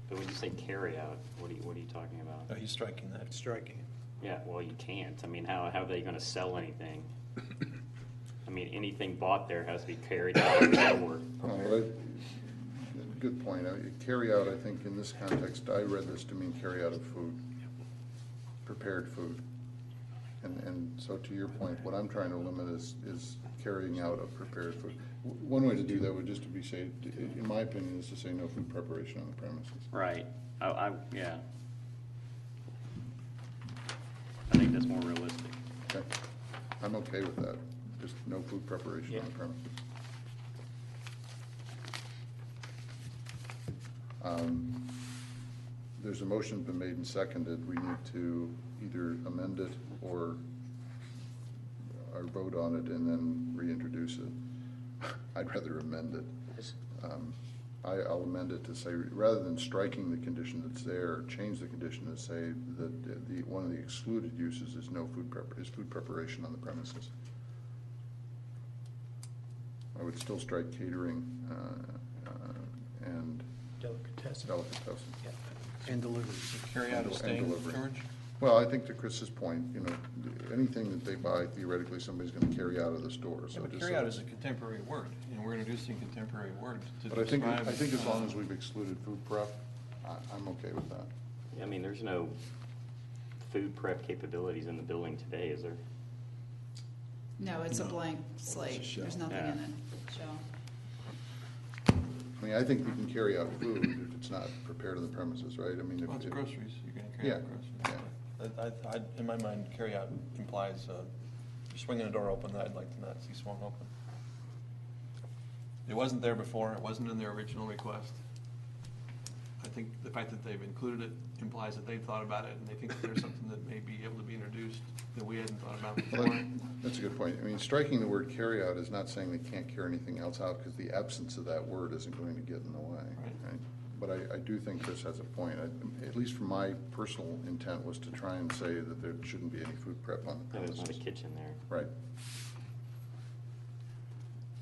But when you say carry out, what are you talking about? Oh, he's striking that. Striking it. Yeah, well, you can't. I mean, how are they going to sell anything? I mean, anything bought there has to be carried out or stored. Good point. Carry out, I think, in this context, I read this to mean carry out of food, prepared food. And so to your point, what I'm trying to limit is carrying out of prepared food. One way to do that would just to be say, in my opinion, is to say no food preparation on the premises. Right. Yeah. I think that's more realistic. Okay. I'm okay with that. Just no food preparation on the premises. There's a motion been made and seconded. We need to either amend it or vote on it and then reintroduce it. I'd rather amend it. I'll amend it to say, rather than striking the condition that's there, change the condition to say that one of the excluded uses is food preparation on the premises. I would still strike catering and Delicatessen. And delivery. Carry out of staying, delivery. George? Well, I think to Chris's point, anything that they buy, theoretically, somebody's going to carry out of the store. Yeah, So but just carry out is a contemporary word, and we're introducing contemporary words to But I think describe. as long as we've excluded food prep, I'm okay with that. I mean, there's no food prep capabilities in the building today, is there? No, it's a blank slate. There's nothing in it. Shell. I mean, I think we can carry out food if it's not prepared on the premises, right? I mean, if. Well, it's if- groceries, you're gonna carry out Yeah, groceries. In my mind, carry out implies, you're swinging a door open that I'd like to not see swung open. It wasn't there before, it wasn't in their original request. I think the fact that they've included it implies that they've thought about it, and they think that there's something that may be able to be introduced that we hadn't thought about Well, before. that's a good point. I mean, striking the word carry out is not saying they can't carry anything else out, because the absence of that word isn't going to get in the way. Right? But I do think Chris has a point. At least from my personal intent was to try and say that there shouldn't be any food prep on the There's premises. not a kitchen there. Right.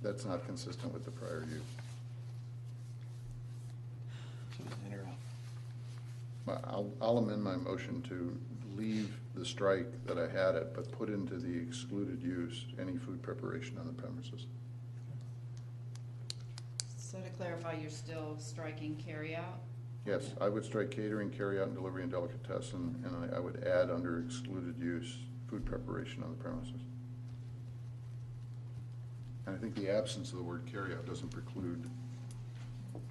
That's not consistent with the prior use. So it's in or out. But I'll amend my motion to leave the strike that I had it, but put into the excluded use any food preparation on the premises. So to clarify, you're still striking carry out? Yes, I would strike catering, carry out, and delivery and delicatessen, and I would add under excluded use, food preparation on the premises. And I think the absence of the word carry out doesn't preclude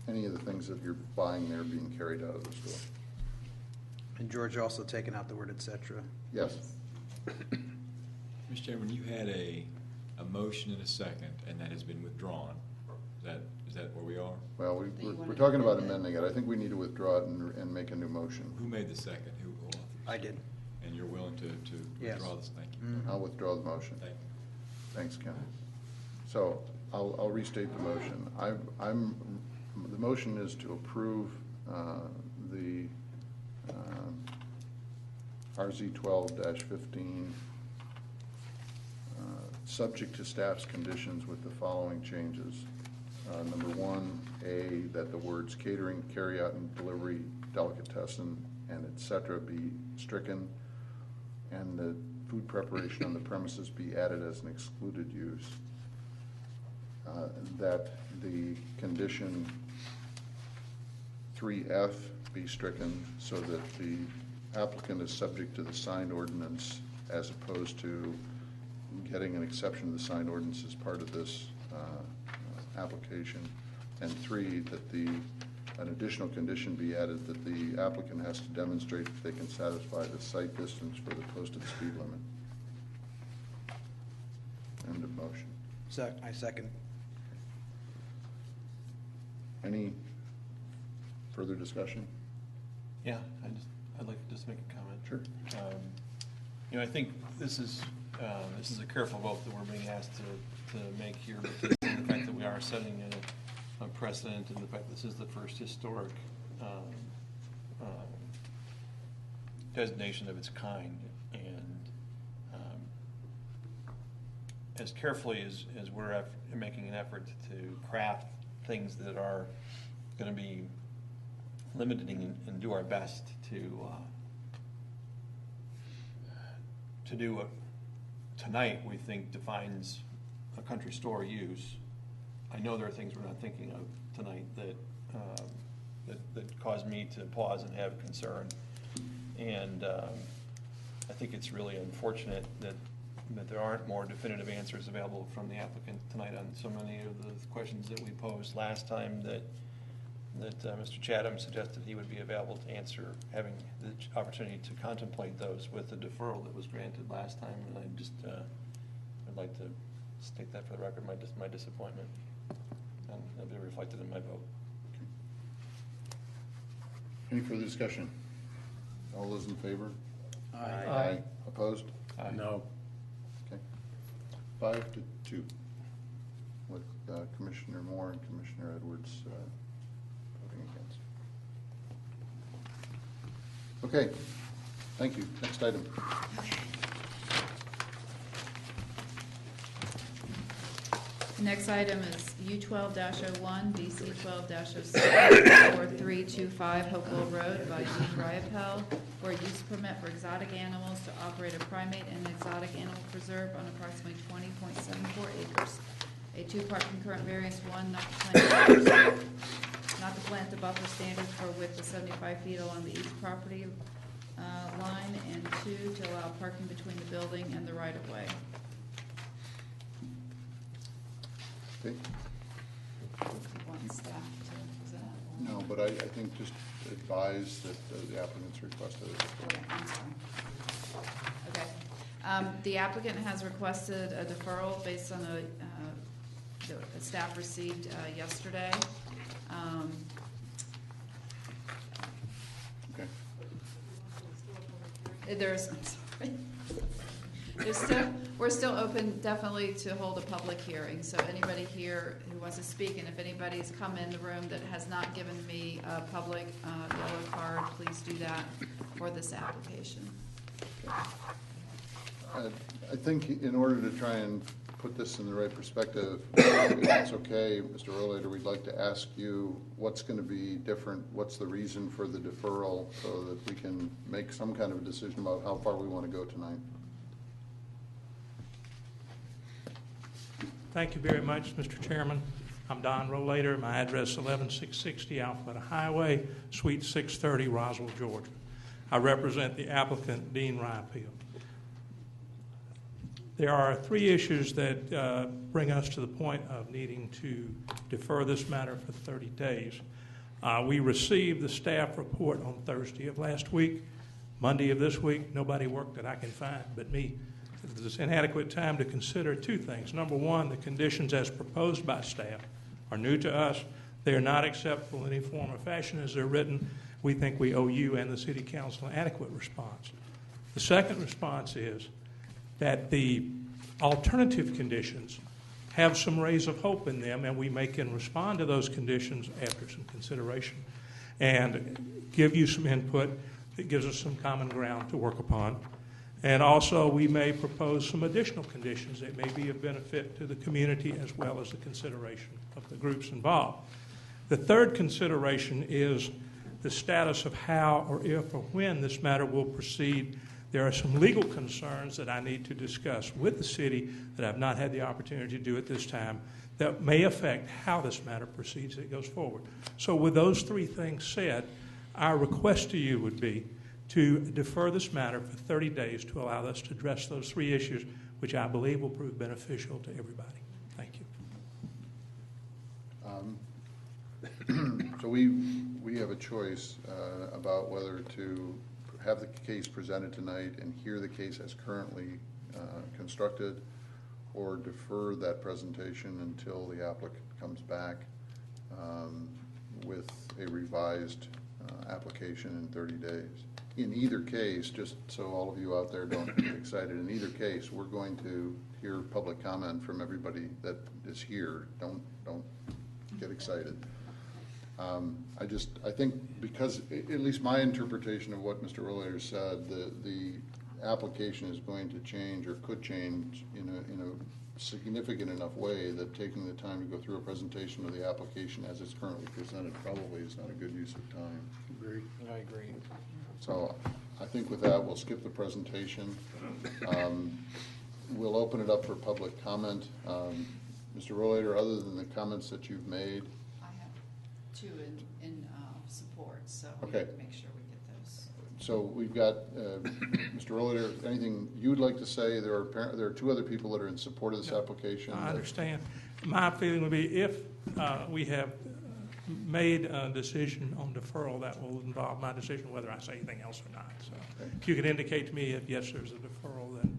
any of the things that you're buying there being carried out of the store. And George also taken out the word et cetera. Yes. Mr. Chairman, you had a motion and a second, and that has been withdrawn. Is that where we are? Well, we're talking about amending it. I think we need to withdraw it and make a new motion. Who made the second? Who authored? I did. And you're willing to Yes. withdraw this? Thank you. I'll withdraw the motion. Thank you. Thanks, Ken. So I'll restate the motion. The motion is to approve the RZ 12-15, subject to staff's conditions with the following changes. Number one, A, that the words catering, carry out, and delivery, delicatessen, and et cetera be stricken, and the food preparation on the premises be added as an excluded use. That the condition 3F be stricken so that the applicant is subject to the signed ordinance as opposed to getting an exception to the signed ordinance as part of this application. And 3, that an additional condition be added that the applicant has to demonstrate that they can satisfy the site distance for the posted speed limit. End of motion. I second. Any further discussion? Yeah, I'd like to just make a comment. Sure. I think this is a careful vote that we're being asked to make here, because of the fact that we are setting a precedent, and the fact that this is the first historic designation of its kind, and as carefully as we're making an effort to craft things that are going to be limiting and do our best to do what tonight we think defines a country store use. I know there are things we're not thinking of tonight that cause me to pause and have concern. And I think it's really unfortunate that there aren't more definitive answers available from the applicant tonight on so many of the questions that we posed last time, that Mr. Chatham suggested he would be available to answer, having the opportunity to contemplate those with the deferral that was granted last time. And I'd like to state that for the record, my disappointment, and that'll be reflected in my vote. Any further discussion? All those in favor? Aye. Opposed? Aye. No. Okay. 5-2, with Commissioner Moore and Commissioner Edwards voting against. Okay, thank you. Next item. The next item is U12-01, BC 12-07, 4325 Hopewell Road by Dean Ryapel for a use permit for exotic animals to operate a primate and exotic animal preserve on approximately 20.74 acres. A two-part concurrent variance, one, not to plant the buffer standard for width of 75 feet along the east property line, and 2, to allow parking between the building and the right-of-way. Okay. Want staff to but I think just advise that the applicant's requested a deferral. I'm sorry. Okay. The applicant has requested a deferral based on the staff received yesterday. Okay. We're still open definitely to hold a public hearing. So anybody here who wants to speak, and if anybody's come in the room that has not given me a public yellow card, please do that for this application. I think in order to try and put this in the right perspective, if it's okay, Mr. Rollator, we'd like to ask you what's going to be different, what's the reason for the deferral, so that we can make some kind of a decision about how far we want to go tonight. Thank you very much, Mr. Chairman. I'm Don Rollator. My address is 11660 Alpharetta Highway, Suite 630, Roswell, Georgia. I represent the applicant, Dean Ryefield. There are three issues that bring us to the point of needing to defer this matter for 30 days. We received the staff report on Thursday of last week. Monday of this week, nobody worked that I can find but me. There's inadequate time to consider two things. Number one, the conditions as proposed by staff are new to us. They are not acceptable in any form or fashion as they're written. We think we owe you and the City Council an adequate response. The second response is that the alternative conditions have some rays of hope in them, and we can respond to those conditions after some consideration and give you some input that gives us some common ground to work upon. And also, we may propose some additional conditions that may be of benefit to the community as well as the consideration of the groups involved. The third consideration is the status of how or if or when this matter will proceed. There are some legal concerns that I need to discuss with the city that I've not had the opportunity to do at this time that may affect how this matter proceeds as it goes forward. So with those three things said, our request to you would be to defer this matter for 30 days to allow us to address those three issues, which I believe will prove beneficial to everybody. Thank you. So we have a choice about whether to have the case presented tonight and hear the case as currently constructed, or defer that presentation until the applicant comes back with a revised application in 30 days. In either case, just so all of you out there don't get excited, in either case, we're going to hear public comment from everybody that is here. Don't get excited. I think because, at least my interpretation of what Mr. Rollator said, the application is going to change or could change in a significant enough way that taking the time to go through a presentation of the application as it's currently presented probably is not a good use of time. Agree. I agree. So I think with that, we'll skip the presentation. We'll open it up for public comment. Mr. Rollator, other than the comments that you've made? I have two in support, so we Okay. have to make sure we get those. So we've got, Mr. Rollator, anything you would like to say? There are two other people that are in support of this application. I understand. My feeling would be if we have made a decision on deferral, that will involve my decision whether I say anything else or not. So if you could indicate to me if yes, there's a deferral, then.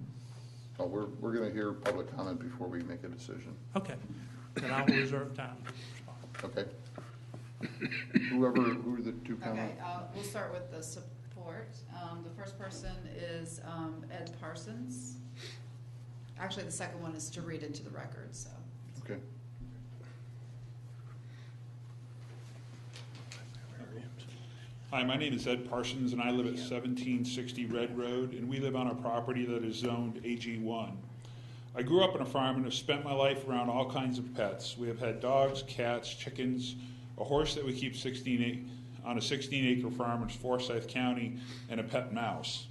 Oh, we're going to hear public comment before we make a decision. Okay. Then I will reserve time to respond. Okay. Who are the two comments? Okay, we'll start with the support. The first person is Ed Parsons. Actually, the second one is to read into the record, so. Okay. Hi, my name is Ed Parsons, and I live at 1760 Red Road, and we live on a property that is zoned AG1. I grew up on a farm and have spent my life around all kinds of pets. We have had dogs, cats, chickens, a horse that we keep on a 16-acre farm in Forsyth County, and a pet mouse.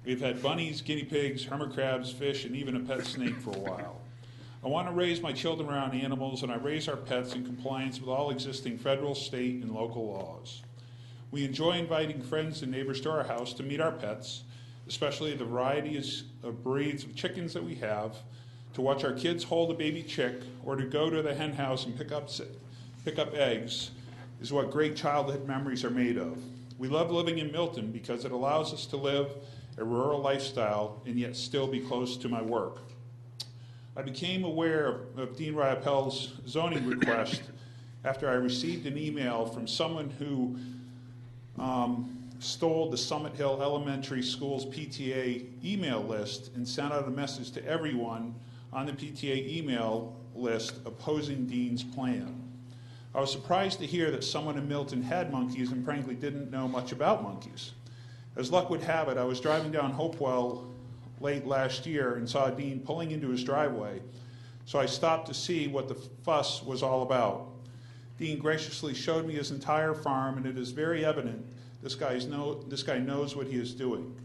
We've had bunnies, guinea pigs, hermit crabs, fish, and even a pet snake for a while. I want to raise my children around animals, and I raise our pets in compliance with all existing federal, state, and local laws. We enjoy inviting friends and neighbors to our house to meet our pets, especially the varieties of breeds of chickens that we have, to watch our kids hold a baby chick, or to go to the hen house and pick up eggs is what great childhood memories are made of. We love living in Milton because it allows us to live a rural lifestyle and yet still be close to my work. I became aware of Dean Riopel's zoning request after I received an email from someone who stole the Summit Hill Elementary School's PTA email list and sent out a message to everyone on the PTA email list opposing Dean's plan. I was surprised to hear that someone in Milton had monkeys and frankly didn't know much about monkeys. As luck would have it, I was driving down Hopewell late last year and saw Dean pulling into his driveway, so I stopped to see what the fuss was all about. Dean graciously showed me his entire farm, and it is very evident this guy knows what he is doing.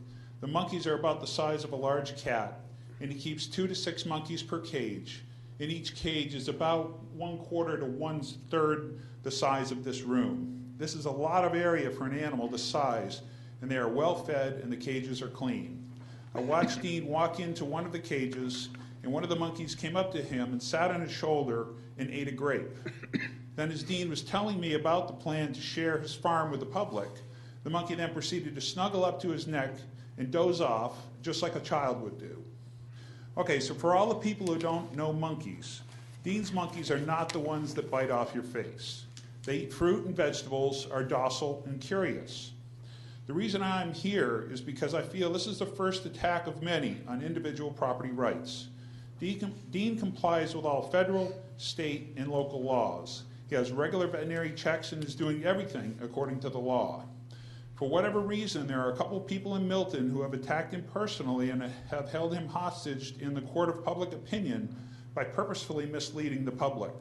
The monkeys are about the size of a large cat, and he keeps 2 to 6 monkeys per cage, and each cage is about 1/4 to 1/3 the size of this room. This is a lot of area for an animal this size, and they are well fed and the cages are clean. I watched Dean walk into one of the cages, and one of the monkeys came up to him and sat on his shoulder and ate a grape. Then as Dean was telling me about the plan to share his farm with the public, the monkey then proceeded to snuggle up to his neck and doze off, just like a child would do. Okay, so for all the people who don't know monkeys, Dean's monkeys are not the ones that bite off your face. They eat fruit and vegetables, are docile and curious. The reason I'm here is because I feel this is the first attack of many on individual property rights. Dean complies with all federal, state, and local laws. He has regular veterinary checks and is doing everything according to the law. For whatever reason, there are a couple of people in Milton who have attacked him personally and have held him hostage in the court of public opinion by purposefully misleading the public.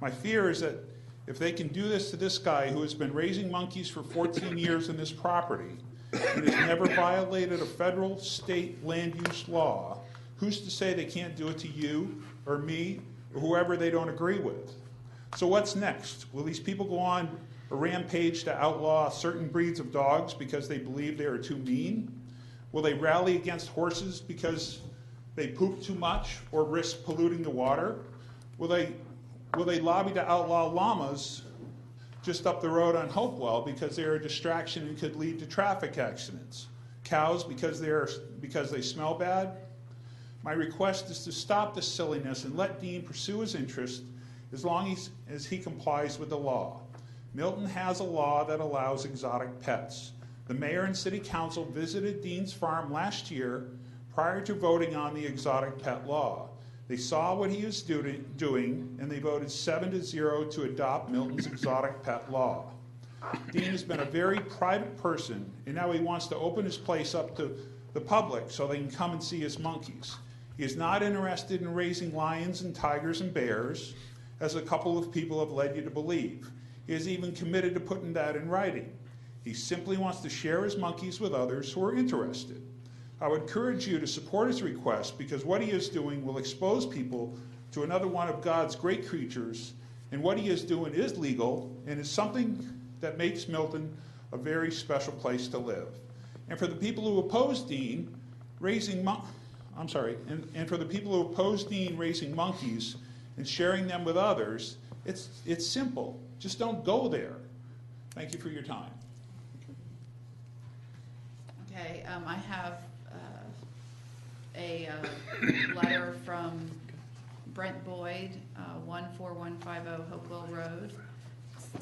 My fear is that if they can do this to this guy who has been raising monkeys for 14 years in this property and has never violated a federal, state land use law, who's to say they can't do it to you or me or whoever they don't agree with? So what's next? Will these people go on a rampage to outlaw certain breeds of dogs because they believe they are too mean? Will they rally against horses because they poop too much or risk polluting the water? Will they lobby to outlaw llamas just up the road on Hopewell because they're a distraction and could lead to traffic accidents? Cows because they smell bad? My request is to stop this silliness and let Dean pursue his interest as long as he complies with the law. Milton has a law that allows exotic pets. The mayor and city council visited Dean's farm last year prior to voting on the exotic pet law. They saw what he was doing, and they voted 7-0 to adopt Milton's exotic pet law. Dean has been a very private person, and now he wants to open his place up to the public so they can come and see his monkeys. He is not interested in raising lions and tigers and bears, as a couple of people have led you to believe. He is even committed to putting that in writing. He simply wants to share his monkeys with others who are interested. I would encourage you to support his request because what he is doing will expose people to another one of God's great creatures, and what he is doing is legal and is something that makes Milton a very special place to live. And for the people who oppose Dean raising raising monkeys and sharing them with others, it's simple. Just don't go there. Thank you for your time. Okay, I have a letter from Brent Boyd, 14150 Hopewell Road.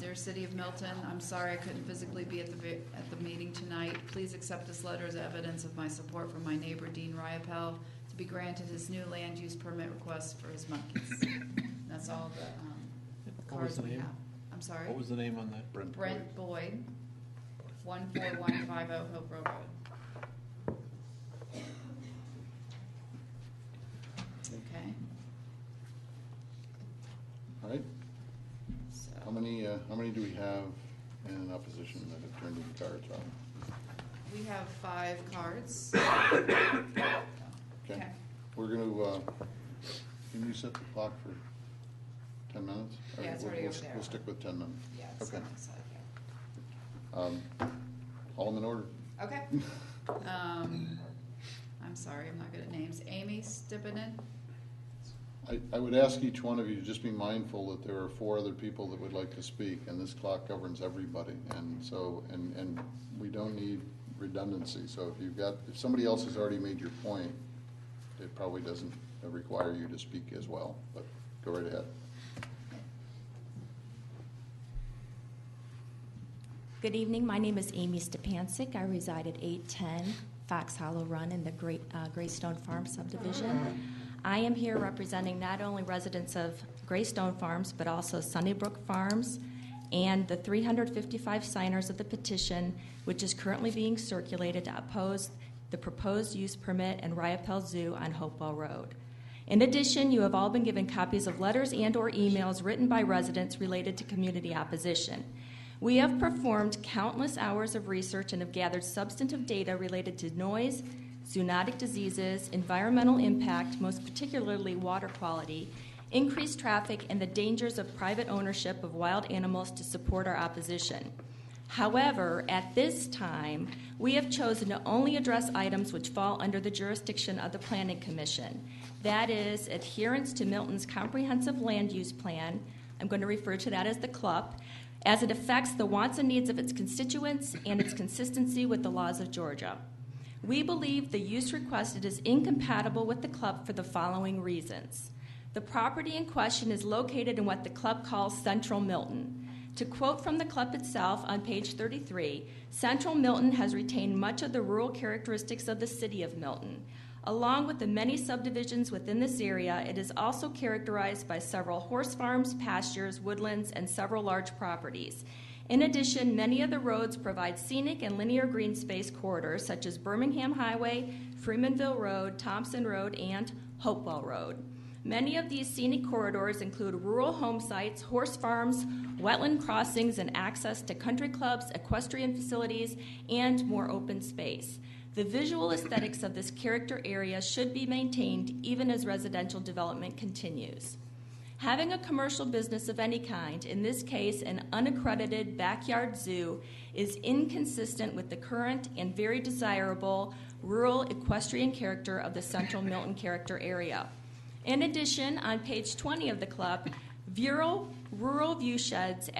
Dear City of Milton, I'm sorry I couldn't physically be at the meeting tonight. Please accept this letter as evidence of my support for my neighbor Dean Riopel to be granted his new land use permit request for his monkeys. That's all the cards we have. I'm sorry? What was the name on that? Brent Boyd, 14150 Hopewell Road. Okay. All right. How many do we have in opposition that have turned in cards, Rob? We have 5 cards. Okay. We're going to, can you set the clock for 10 minutes? Yeah, it's already over there. We'll stick with 10 minutes. Yeah, it's Okay. on the side, yeah. All in order. Okay. I'm sorry, I'm not good at names. Amy Stippinen, I would ask each one of you to just be mindful that there are 4 other people that would like to speak, and this clock governs everybody. And so, and we don't need redundancy. So if somebody else has already made your point, it probably doesn't require you to speak as well, but go right ahead. Good evening. My name is Amy Stepancic. I reside at 810 Fox Hollow Run in the Greystone Farm subdivision. I am here representing not only residents of Greystone Farms, but also Sunnybrook Farms and the 355 signers of the petition, which is currently being circulated to oppose the proposed use permit and Riopelle Zoo on Hopewell Road. In addition, you have all been given copies of letters and or emails written by residents related to community opposition. We have performed countless hours of research and have gathered substantive data related to noise, zoonotic diseases, environmental impact, most particularly water quality, increased traffic, and the dangers of private ownership of wild animals to support our opposition. However, at this time, we have chosen to only address items which fall under the jurisdiction of the Planning Commission. That is, adherence to Milton's comprehensive land use plan, I'm going to refer to that as the CLUP, as it affects the wants and needs of its constituents and its consistency with the laws of Georgia. We believe the use requested is incompatible with the club for the following reasons. The property in question is located in what the club calls Central Milton. To quote from the club itself on page 33, Central Milton has retained much of the rural characteristics of the city of Milton. Along with the many subdivisions within this area, it is also characterized by several horse farms, pastures, woodlands, and several large properties. In addition, many of the roads provide scenic and linear green space corridors such as Birmingham Highway, Freemanville Road, Thompson Road, and Hopewell Road. Many of these scenic corridors include rural home sites, horse farms, wetland crossings, and access to country clubs, equestrian facilities, and more open space. The visual aesthetics of this character area should be maintained even as residential development continues. Having a commercial business of any kind, in this case an unaccredited backyard zoo, is inconsistent with the current and very desirable rural equestrian character of the Central Milton character area. In addition, on page 20 of the club, rural view sheds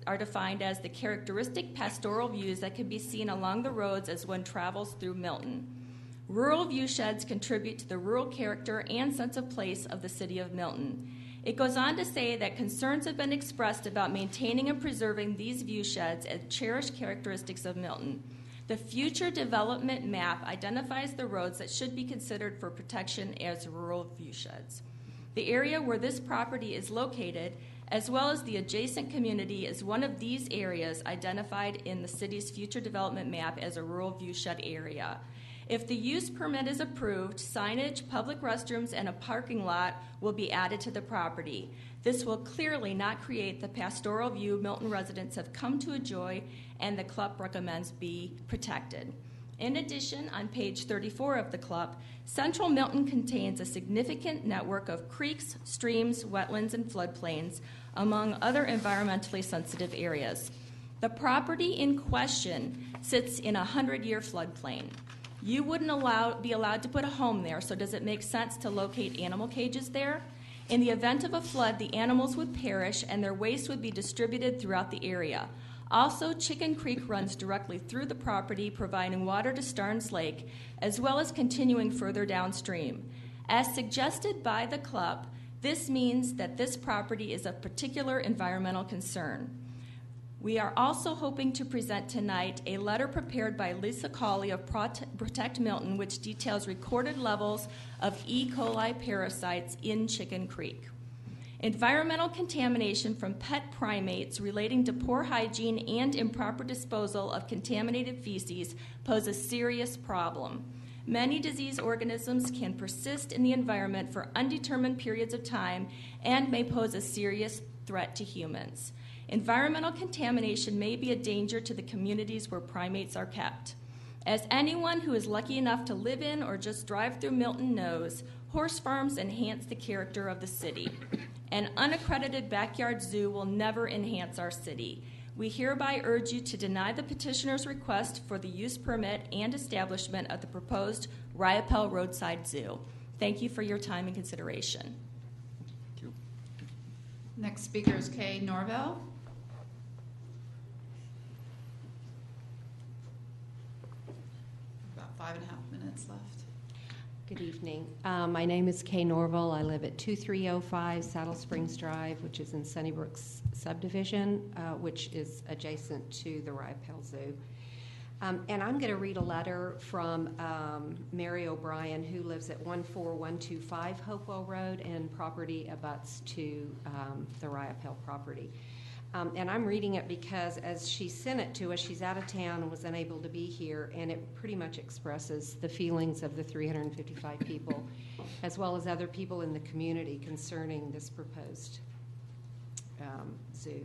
are defined as the characteristic pastoral views that can be seen along the roads as one travels through Milton. Rural view sheds contribute to the rural character and sense of place of the city of Milton. It goes on to say that concerns have been expressed about maintaining and preserving these view sheds as cherished characteristics of Milton. The future development map identifies the roads that should be considered for protection as rural view sheds. The area where this property is located, as well as the adjacent community, is one of these areas identified in the city's future development map as a rural view shed area. If the use permit is approved, signage, public restrooms, and a parking lot will be added to the property. This will clearly not create the pastoral view Milton residents have come to enjoy, and the club recommends be protected. In addition, on page 34 of the club, Central Milton contains a significant network of creeks, streams, wetlands, and floodplains, among other environmentally sensitive areas. The property in question sits in a 100-year floodplain. You wouldn't be allowed to put a home there, so does it make sense to locate animal cages there? In the event of a flood, the animals would perish and their waste would be distributed throughout the area. Also, Chicken Creek runs directly through the property, providing water to Starnes Lake, as well as continuing further downstream. As suggested by the club, this means that this property is of particular environmental concern. We are also hoping to present tonight a letter prepared by Lisa Cawley of Protect Milton, which details recorded levels of E. coli parasites in Chicken Creek. Environmental contamination from pet primates relating to poor hygiene and improper disposal of contaminated feces pose a serious problem. Many disease organisms can persist in the environment for undetermined periods of time and may pose a serious threat to humans. Environmental contamination may be a danger to the communities where primates are kept. As anyone who is lucky enough to live in or just drive through Milton knows, horse farms enhance the character of the city. An unaccredited backyard zoo will never enhance our city. We hereby urge you to deny the petitioner's request for the use permit and establishment of the proposed Riopelle Roadside Zoo. Thank you for your time and consideration. Next speaker is Kay Norvell. About 5.5 minutes left. Good evening. My name is Kay Norville. I live at 2305 Saddle Springs Drive, which is in Sunnybrook subdivision, which is adjacent to the Riopelle Zoo. And I'm going to read a letter from Mary O'Brien, who lives at 14125 Hopewell Road, and property abuts to the Riopelle property. And I'm reading it because as she sent it to us, she's out of town and was unable to be here, and it pretty much expresses the feelings of the 355 people, as well as other people in the community concerning this proposed zoo.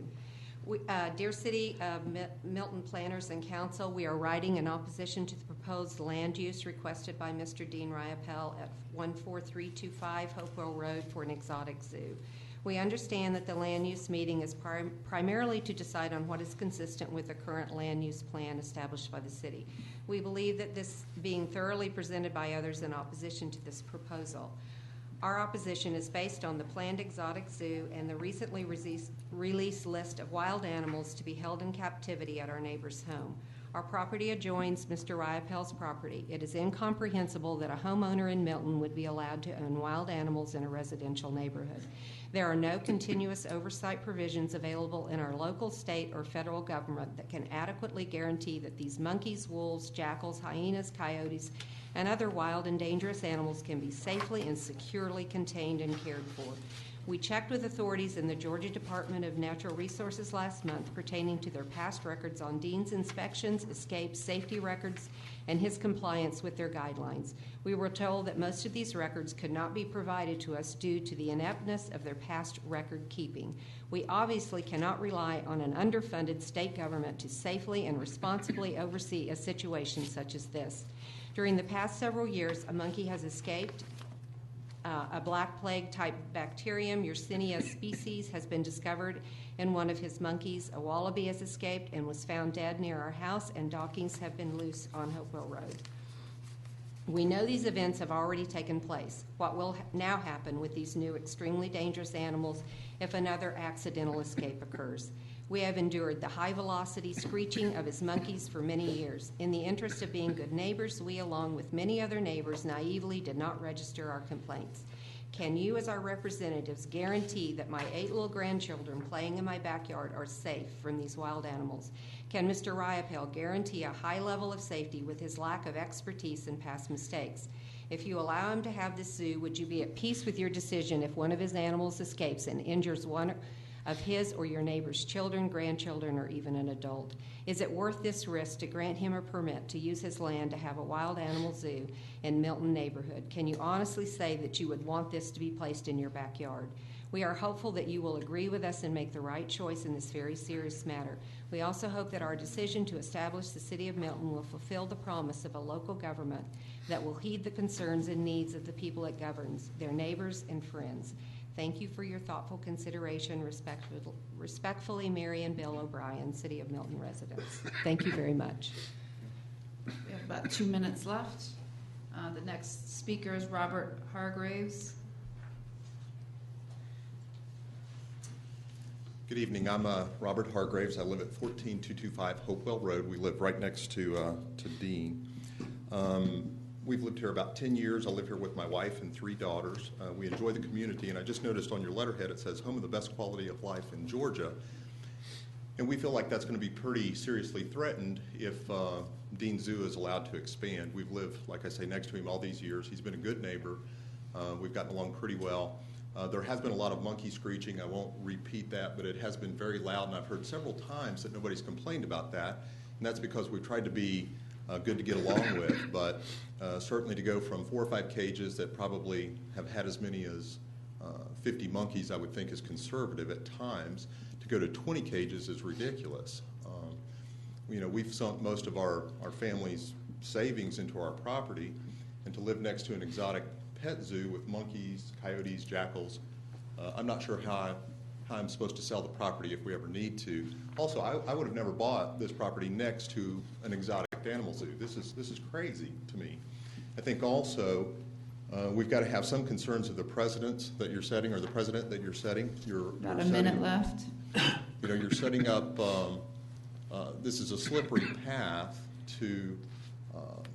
Dear City of Milton Planners and Council, we are writing in opposition to the proposed land use requested by Mr. Dean Riopelle at 14325 Hopewell Road for an exotic zoo. We understand that the land use meeting is primarily to decide on what is consistent with the current land use plan established by the city. We believe that this being thoroughly presented by others in opposition to this proposal. Our opposition is based on the planned exotic zoo and the recently released list of wild animals to be held in captivity at our neighbor's home. Our property adjoins Mr. Riopelle's property. It is incomprehensible that a homeowner in Milton would be allowed to own wild animals in a residential neighborhood. There are no continuous oversight provisions available in our local, state, or federal government that can adequately guarantee that these monkeys, wolves, jackals, hyenas, coyotes, and other wild and dangerous animals can be safely and securely contained and cared for. We checked with authorities in the Georgia Department of Natural Resources last month pertaining to their past records on Dean's inspections, escapes, safety records, and his compliance with their guidelines. We were told that most of these records could not be provided to us due to the ineptness of their past record keeping. We obviously cannot rely on an underfunded state government to safely and responsibly oversee a situation such as this. During the past several years, a monkey has escaped. A black plague type bacterium, Yersinia species, has been discovered in one of his monkeys. A wallaby has escaped and was found dead near our house, and dockings have been loose on Hopewell Road. We know these events have already taken place. What will now happen with these new extremely dangerous animals if another accidental escape occurs? We have endured the high-velocity screeching of his monkeys for many years. In the interest of being good neighbors, we, along with many other neighbors, naively did not register our complaints. Can you, as our representatives, guarantee that my 8 little grandchildren playing in my backyard are safe from these wild animals? Can Mr. Riopelle guarantee a high level of safety with his lack of expertise and past mistakes? If you allow him to have this zoo, would you be at peace with your decision if one of his animals escapes and injures one of his or your neighbor's children, grandchildren, or even an adult? Is it worth this risk to grant him a permit to use his land to have a wild animal zoo in Milton neighborhood? Can you honestly say that you would want this to be placed in your backyard? We are hopeful that you will agree with us and make the right choice in this very serious matter. We also hope that our decision to establish the City of Milton will fulfill the promise of a local government that will heed the concerns and needs of the people it governs, their neighbors and friends. Thank you for your thoughtful consideration. Respectfully, Mary and Bill O'Brien, City of Milton residents. Thank you very much. We have about 2 minutes left. The next speaker is Robert Hargraves. Good evening. I'm Robert Hargraves. I live at 14225 Hopewell Road. We live right next to Dean. We've lived here about 10 years. I live here with my wife and 3 daughters. We enjoy the community, and I just noticed on your letterhead it says home of the best quality of life in Georgia. And we feel like that's going to be pretty seriously threatened if Dean Zoo is allowed to expand. We've lived, like I say, next to him all these years. He's been a good neighbor. We've gotten along pretty well. There has been a lot of monkey screeching. I won't repeat that, but it has been very loud, and I've heard several times that nobody's complained about that. And that's because we've tried to be good to get along with, but certainly to go from 4 or 5 cages that probably have had as many as 50 monkeys, I would think is conservative at times. To go to 20 cages is ridiculous. We've sunk most of our family's savings into our property, and to live next to an exotic pet zoo with monkeys, coyotes, jackals, I'm not sure how I'm supposed to sell the property if we ever need to. Also, I would have never bought this property next to an exotic animal zoo. This is crazy to me. I think also We've got to have some concerns of the precedents that you're setting, or the president that you're setting. About a minute left. You know, you're setting up, this is a slippery path to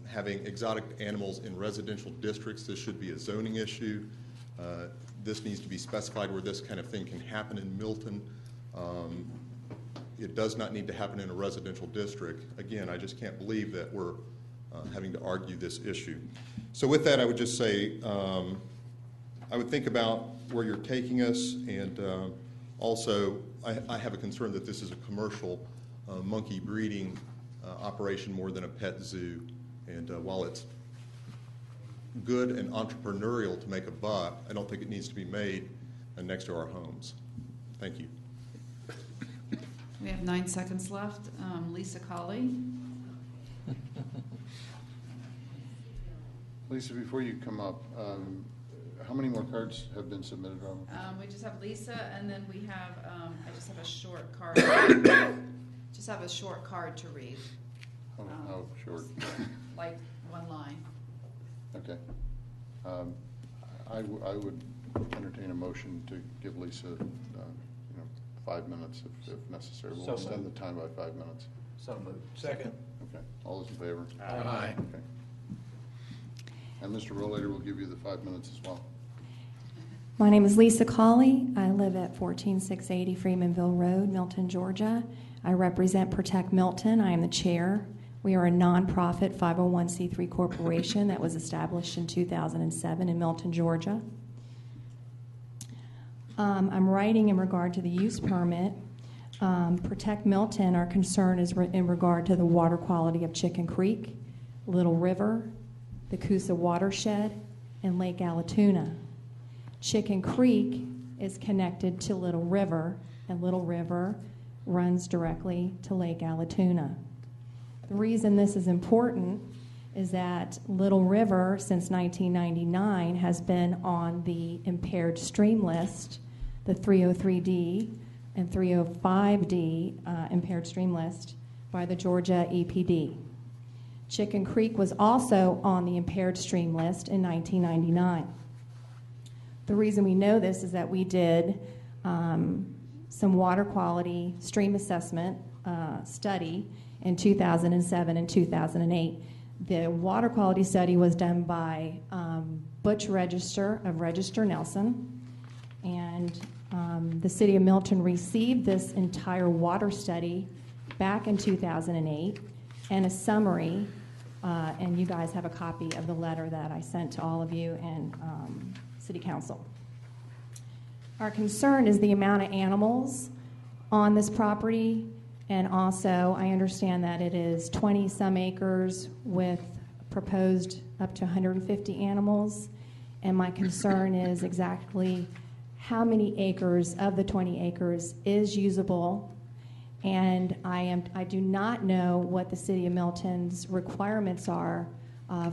having exotic animals in residential districts. This should be a zoning issue. This needs to be specified where this kind of thing can happen in Milton. It does not need to happen in a residential district. Again, I just can't believe that we're having to argue this issue. So with that, I would just say, I would think about where you're taking us, and also I have a concern that this is a commercial monkey breeding operation more than a pet zoo. And while it's good and entrepreneurial to make a buck, I don't think it needs to be made next to our homes. Thank you. We have 9 seconds left. Lisa Colley. Lisa, before you come up, how many more cards have been submitted, Robert? We just have Lisa, and then we have, I just have a short card. Just have a short card to read. How short? Like 1 line. Okay. I would entertain a motion to give Lisa, 5 minutes if necessary. We'll So extend the moved. time by 5 minutes. So moved. Second. Okay. All those in favor? Aye. Okay. And Mr. Rollator will give you the 5 minutes as well. My name is Lisa Colley. I live at 14680 Freemanville Road, Milton, Georgia. I represent Protect Milton. I am the chair. We are a nonprofit 501c3 corporation that was established in 2007 in Milton, Georgia. I'm writing in regard to the use permit. Protect Milton, our concern is in regard to the water quality of Chicken Creek, Little River, the Coosa watershed, and Lake Allatoona. Chicken Creek is connected to Little River, and Little River runs directly to Lake Allatoona. The reason this is important is that Little River, since 1999, has been on the impaired stream list, the 303D and 305D impaired stream list by the Georgia EPD. Chicken Creek was also on the impaired stream list in 1999. The reason we know this is that we did some water quality stream assessment study in 2007 and 2008. The water quality study was done by Butch Register of Register Nelson, and the city of Milton received this entire water study back in 2008 and a summary, and you guys have a copy of the letter that I sent to all of you and City Council. Our concern is the amount of animals on this property, and also I understand that it is 20-some acres with proposed up to 150 animals, and my concern is exactly how many acres of the 20 acres is usable, and I do not know what the City of Milton's requirements are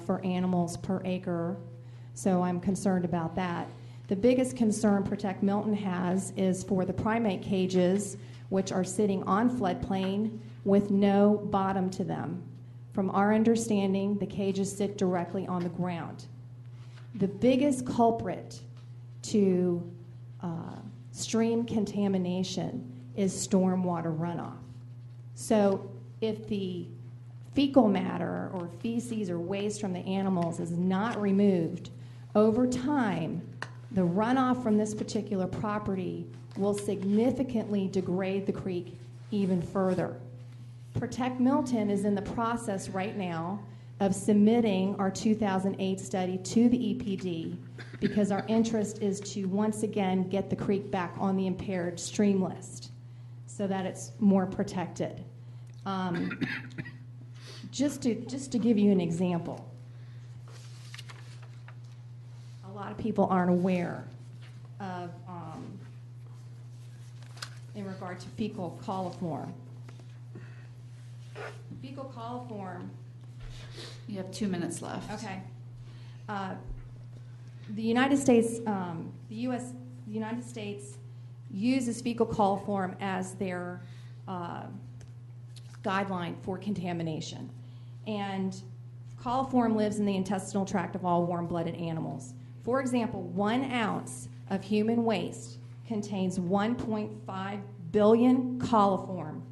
for animals per acre, so I'm concerned about that. The biggest concern Protect Milton has is for the primate cages, which are sitting on floodplain with no bottom to them. From our understanding, the cages sit directly on the ground. The biggest culprit to stream contamination is stormwater runoff. So if the fecal matter or feces or waste from the animals is not removed, over time, the runoff from this particular property will significantly degrade the creek even further. Protect Milton is in the process right now of submitting our 2008 study to the EPD because our interest is to once again get the creek back on the impaired stream list so that it's more protected. Just to give you an example, a lot of people aren't aware of, in regard to fecal coliform. Fecal coliform. You have 2 minutes left. Okay. The United States, the United States uses fecal coliform as their guideline for contamination. And Coliform lives in the intestinal tract of all warm-blooded animals. For example, 1 ounce of human waste contains 1.5 billion coliform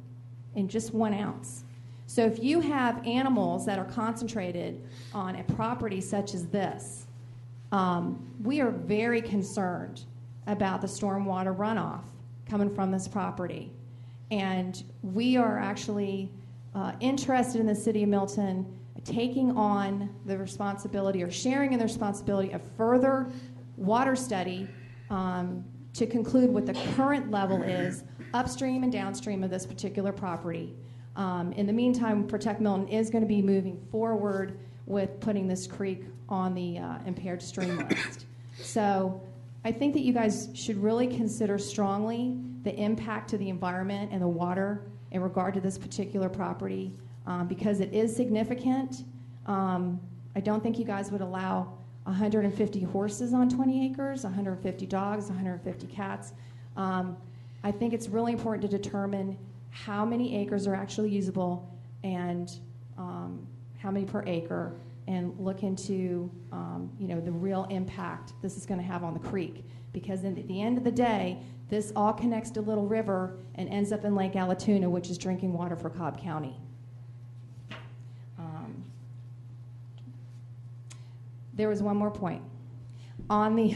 in just 1 ounce. So if you have animals that are concentrated on a property such as this, we are very concerned about the stormwater runoff coming from this property. And we are actually interested in the city of Milton taking on the responsibility or sharing in the responsibility of further water study to conclude what the current level is upstream and downstream of this particular property. In the meantime, Protect Milton is going to be moving forward with putting this creek on the impaired stream list. So I think that you guys should really consider strongly the impact to the environment and the water in regard to this particular property because it is significant. I don't think you guys would allow 150 horses on 20 acres, 150 dogs, 150 cats. I think it's really important to determine how many acres are actually usable and how many per acre, and look into the real impact this is going to have on the creek. Because at the end of the day, this all connects to Little River and ends up in Lake Allatoona, which is drinking water for Cobb County. There was one more point. On the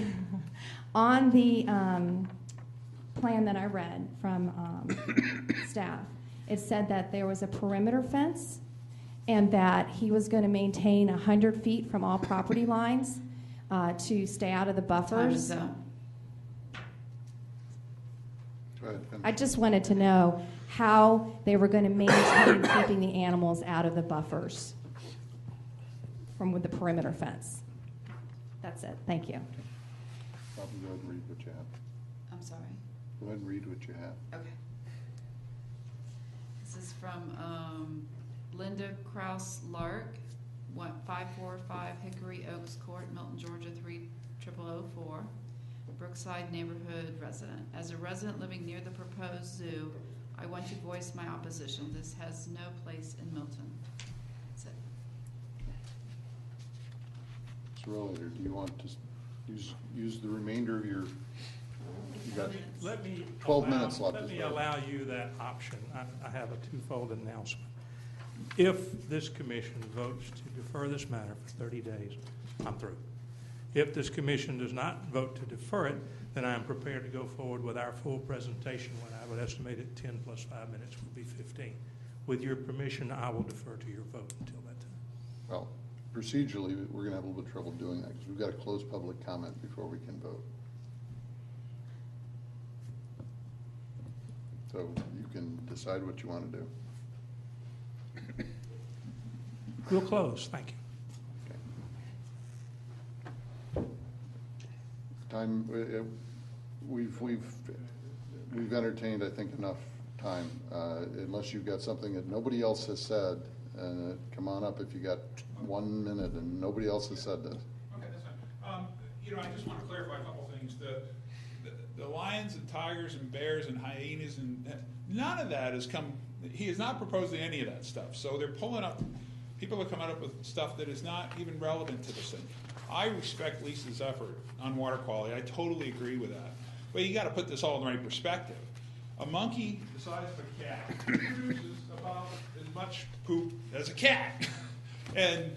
plan that I read from staff, it said that there was a perimeter fence and that he was going to maintain 100 feet from all property lines to stay out of the buffers. Time is up. Go ahead, finish. I just wanted to know how they were going to maintain keeping the animals out of the buffers from with the perimeter fence. That's it. Thank you. Probably go ahead and read what you have. I'm sorry. Go ahead and read what you have. Okay. This is from Linda Kraus-Lark, 545 Hickory Oaks Court, Milton, Georgia, 30004, Brookside neighborhood resident. As a resident living near the proposed zoo, I want to voice my opposition. This has no place in Milton. That's it. Mr. Rollator, do you want to use the remainder of your, you got Let me 12 minutes left. Let me allow you that option. I have a twofold announcement. If this commission votes to defer this matter for 30 days, I'm through. If this commission does not vote to defer it, then I am prepared to go forward with our full presentation when I would estimate it 10 plus 5 minutes would be 15. With your permission, I will defer to your vote until that time. Well, procedurally, we're going to have a little bit of trouble doing that because we've got to close public comment before we can vote. So you can decide what you want to do. We'll close. Thank you. Time, we've entertained, I think, enough time. Unless you've got something that nobody else has said, come on up if you got 1 minute and nobody else has said this. Okay, that's fine. I just want to clarify a couple things. The lions and tigers and bears and hyenas and none of that has come. He has not proposed any of that stuff. So they're pulling up. People are coming up with stuff that is not even relevant to this thing. I respect Lisa's effort on water quality. I totally agree with that. But you got to put this all in the right perspective. A monkey the size of a cat produces about as much poop as a cat. And,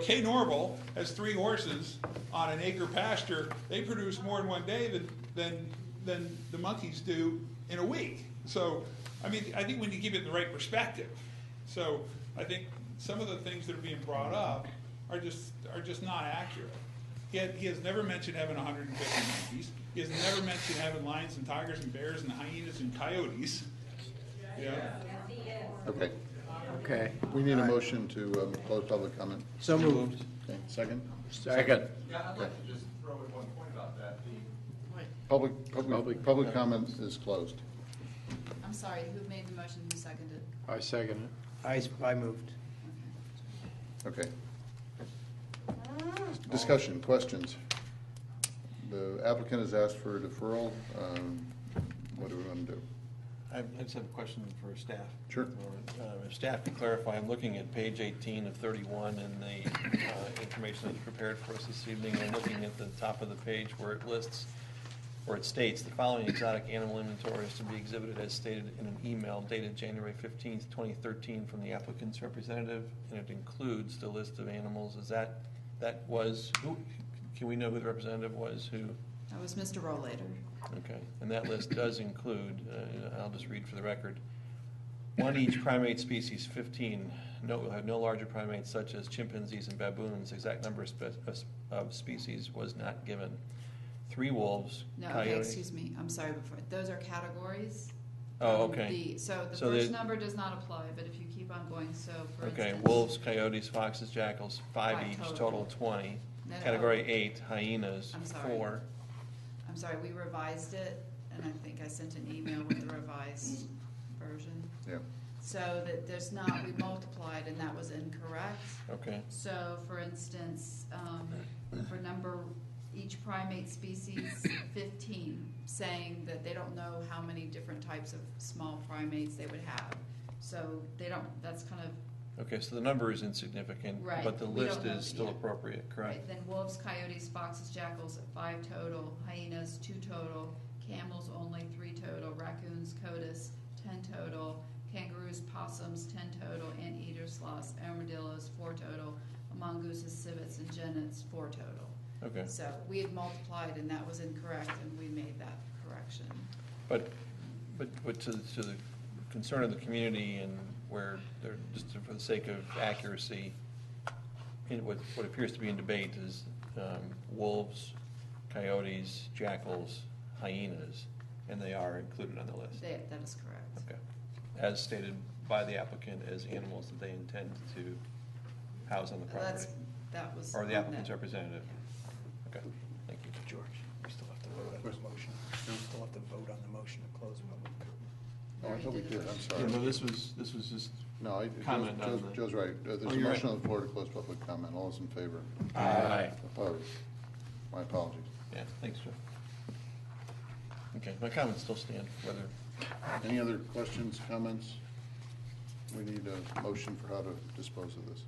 Kay Norval has 3 horses on an acre pasture. They produce more in one day than the monkeys do in a week. So, I think we need to keep it in the right perspective. So, I think some of the things that are being brought up are just not accurate. He has never mentioned having 150 monkeys. He has never mentioned having lions and tigers and bears and hyenas and coyotes. Yeah. Okay. Okay. We need a motion to close public comment. So moved. Okay, second? Second. Yeah, I'd like to just throw in one point about that. Public comment is closed. I'm sorry, who made the motion, who seconded? I second it. I moved. Okay. Discussion, questions? The applicant has asked for a deferral. What do we want to do? I just have a question for staff. Sure. If staff can clarify, I'm looking at page 18 of 31 in the information that's prepared for us this evening. I'm looking at the top of the page where it lists, where it states, the following exotic animal inventory is to be exhibited as stated in an email dated January 15th, 2013 from the applicant's representative, and it includes the list of animals. Is that was, who, can we know who the representative was, who? That was Mr. Rollator. Okay, and that list does include, I'll just read for the record, 1 each primate species, 15, no larger primates such as chimpanzees and baboons. Exact number of species was not given. 3 wolves, No, coyotes. okay, excuse me, I'm sorry, before, those are categories. Oh, okay. So the So first the- number does not apply, but if you keep on going, so for Okay, instance. wolves, coyotes, foxes, jackals, 5 5 each, total. total 20. No, no, Category oh. 8, hyenas, I'm sorry. 4. I'm sorry, we revised it, and I think I sent an email with the revised version. Yeah. So that there's not, we multiplied, and that was incorrect. Okay. So, for instance, for each primate species, 15, saying that they don't know how many different types of small primates they would have. So they don't, that's kind of, Okay, so the number is insignificant, Right, but the we list don't know, is still yeah. appropriate, correct? right, then wolves, coyotes, foxes, jackals, 5 total, hyenas, 2 total, camels only, 3 total, raccoons, cotis, 10 total, kangaroos, possums, 10 total, anteaters, sloths, armadillos, 4 total, mongooses, civets, and genets, 4 total. Okay. So we had multiplied, and that was incorrect, and we made that correction. But to the concern of the community and where they're, just for the sake of accuracy, in what appears to be in debate is wolves, coyotes, jackals, hyenas, and they are included on the list. That is correct. Okay. As stated by the applicant as animals that they intend to house on the property. That was. Or the on applicant's that. representative. Okay, thank you. George, we still have to vote on the motion. We still have to vote on the motion to close public comment. Oh, I thought we did, I'm sorry. Yeah, no, this was just No, comment on the. Joe's right. There's Oh, a you're motion right. on the floor to close public comment. All those in favor? Aye. Opposed? My apologies. Yeah, thanks, Joe. Okay, my comments still stand, whether. Any other questions, comments? We need a motion for how to dispose of this.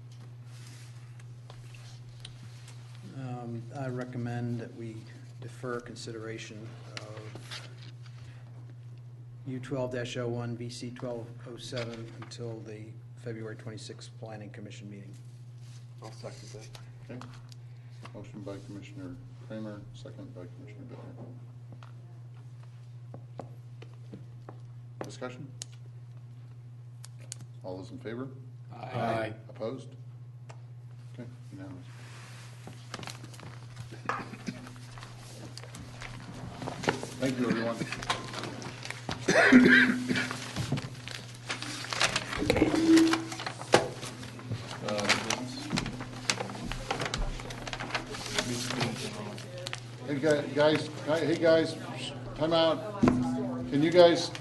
I recommend that we defer consideration of U12-01, VC 1207 until the February 26th Planning Commission meeting. I'll second that. Okay. Motion by Commissioner Kramer, second by Commissioner Bittner. Discussion? All those in favor? Aye. Opposed? Okay, unanimous. Thank you, everyone. Hey guys, time out. Can you guys,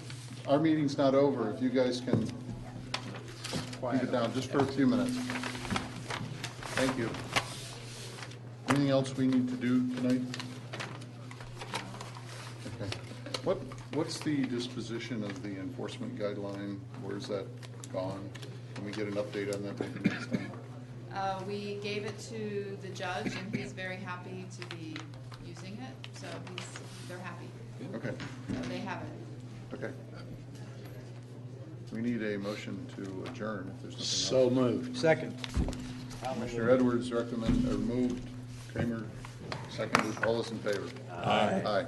our meeting's not over, if you guys can keep it down just for a few minutes. Thank you. Anything else we need to do tonight? Okay. What's the disposition of the enforcement guideline? Where's that gone? Can we get an update on that maybe next time? We gave it to the judge, and he's very happy to be using it, so they're happy. Okay. So they have it. Okay. We need a motion to adjourn if there's nothing else. So moved. Second. Commissioner Edwards moved. Kramer seconded. All those in favor? Aye. Aye.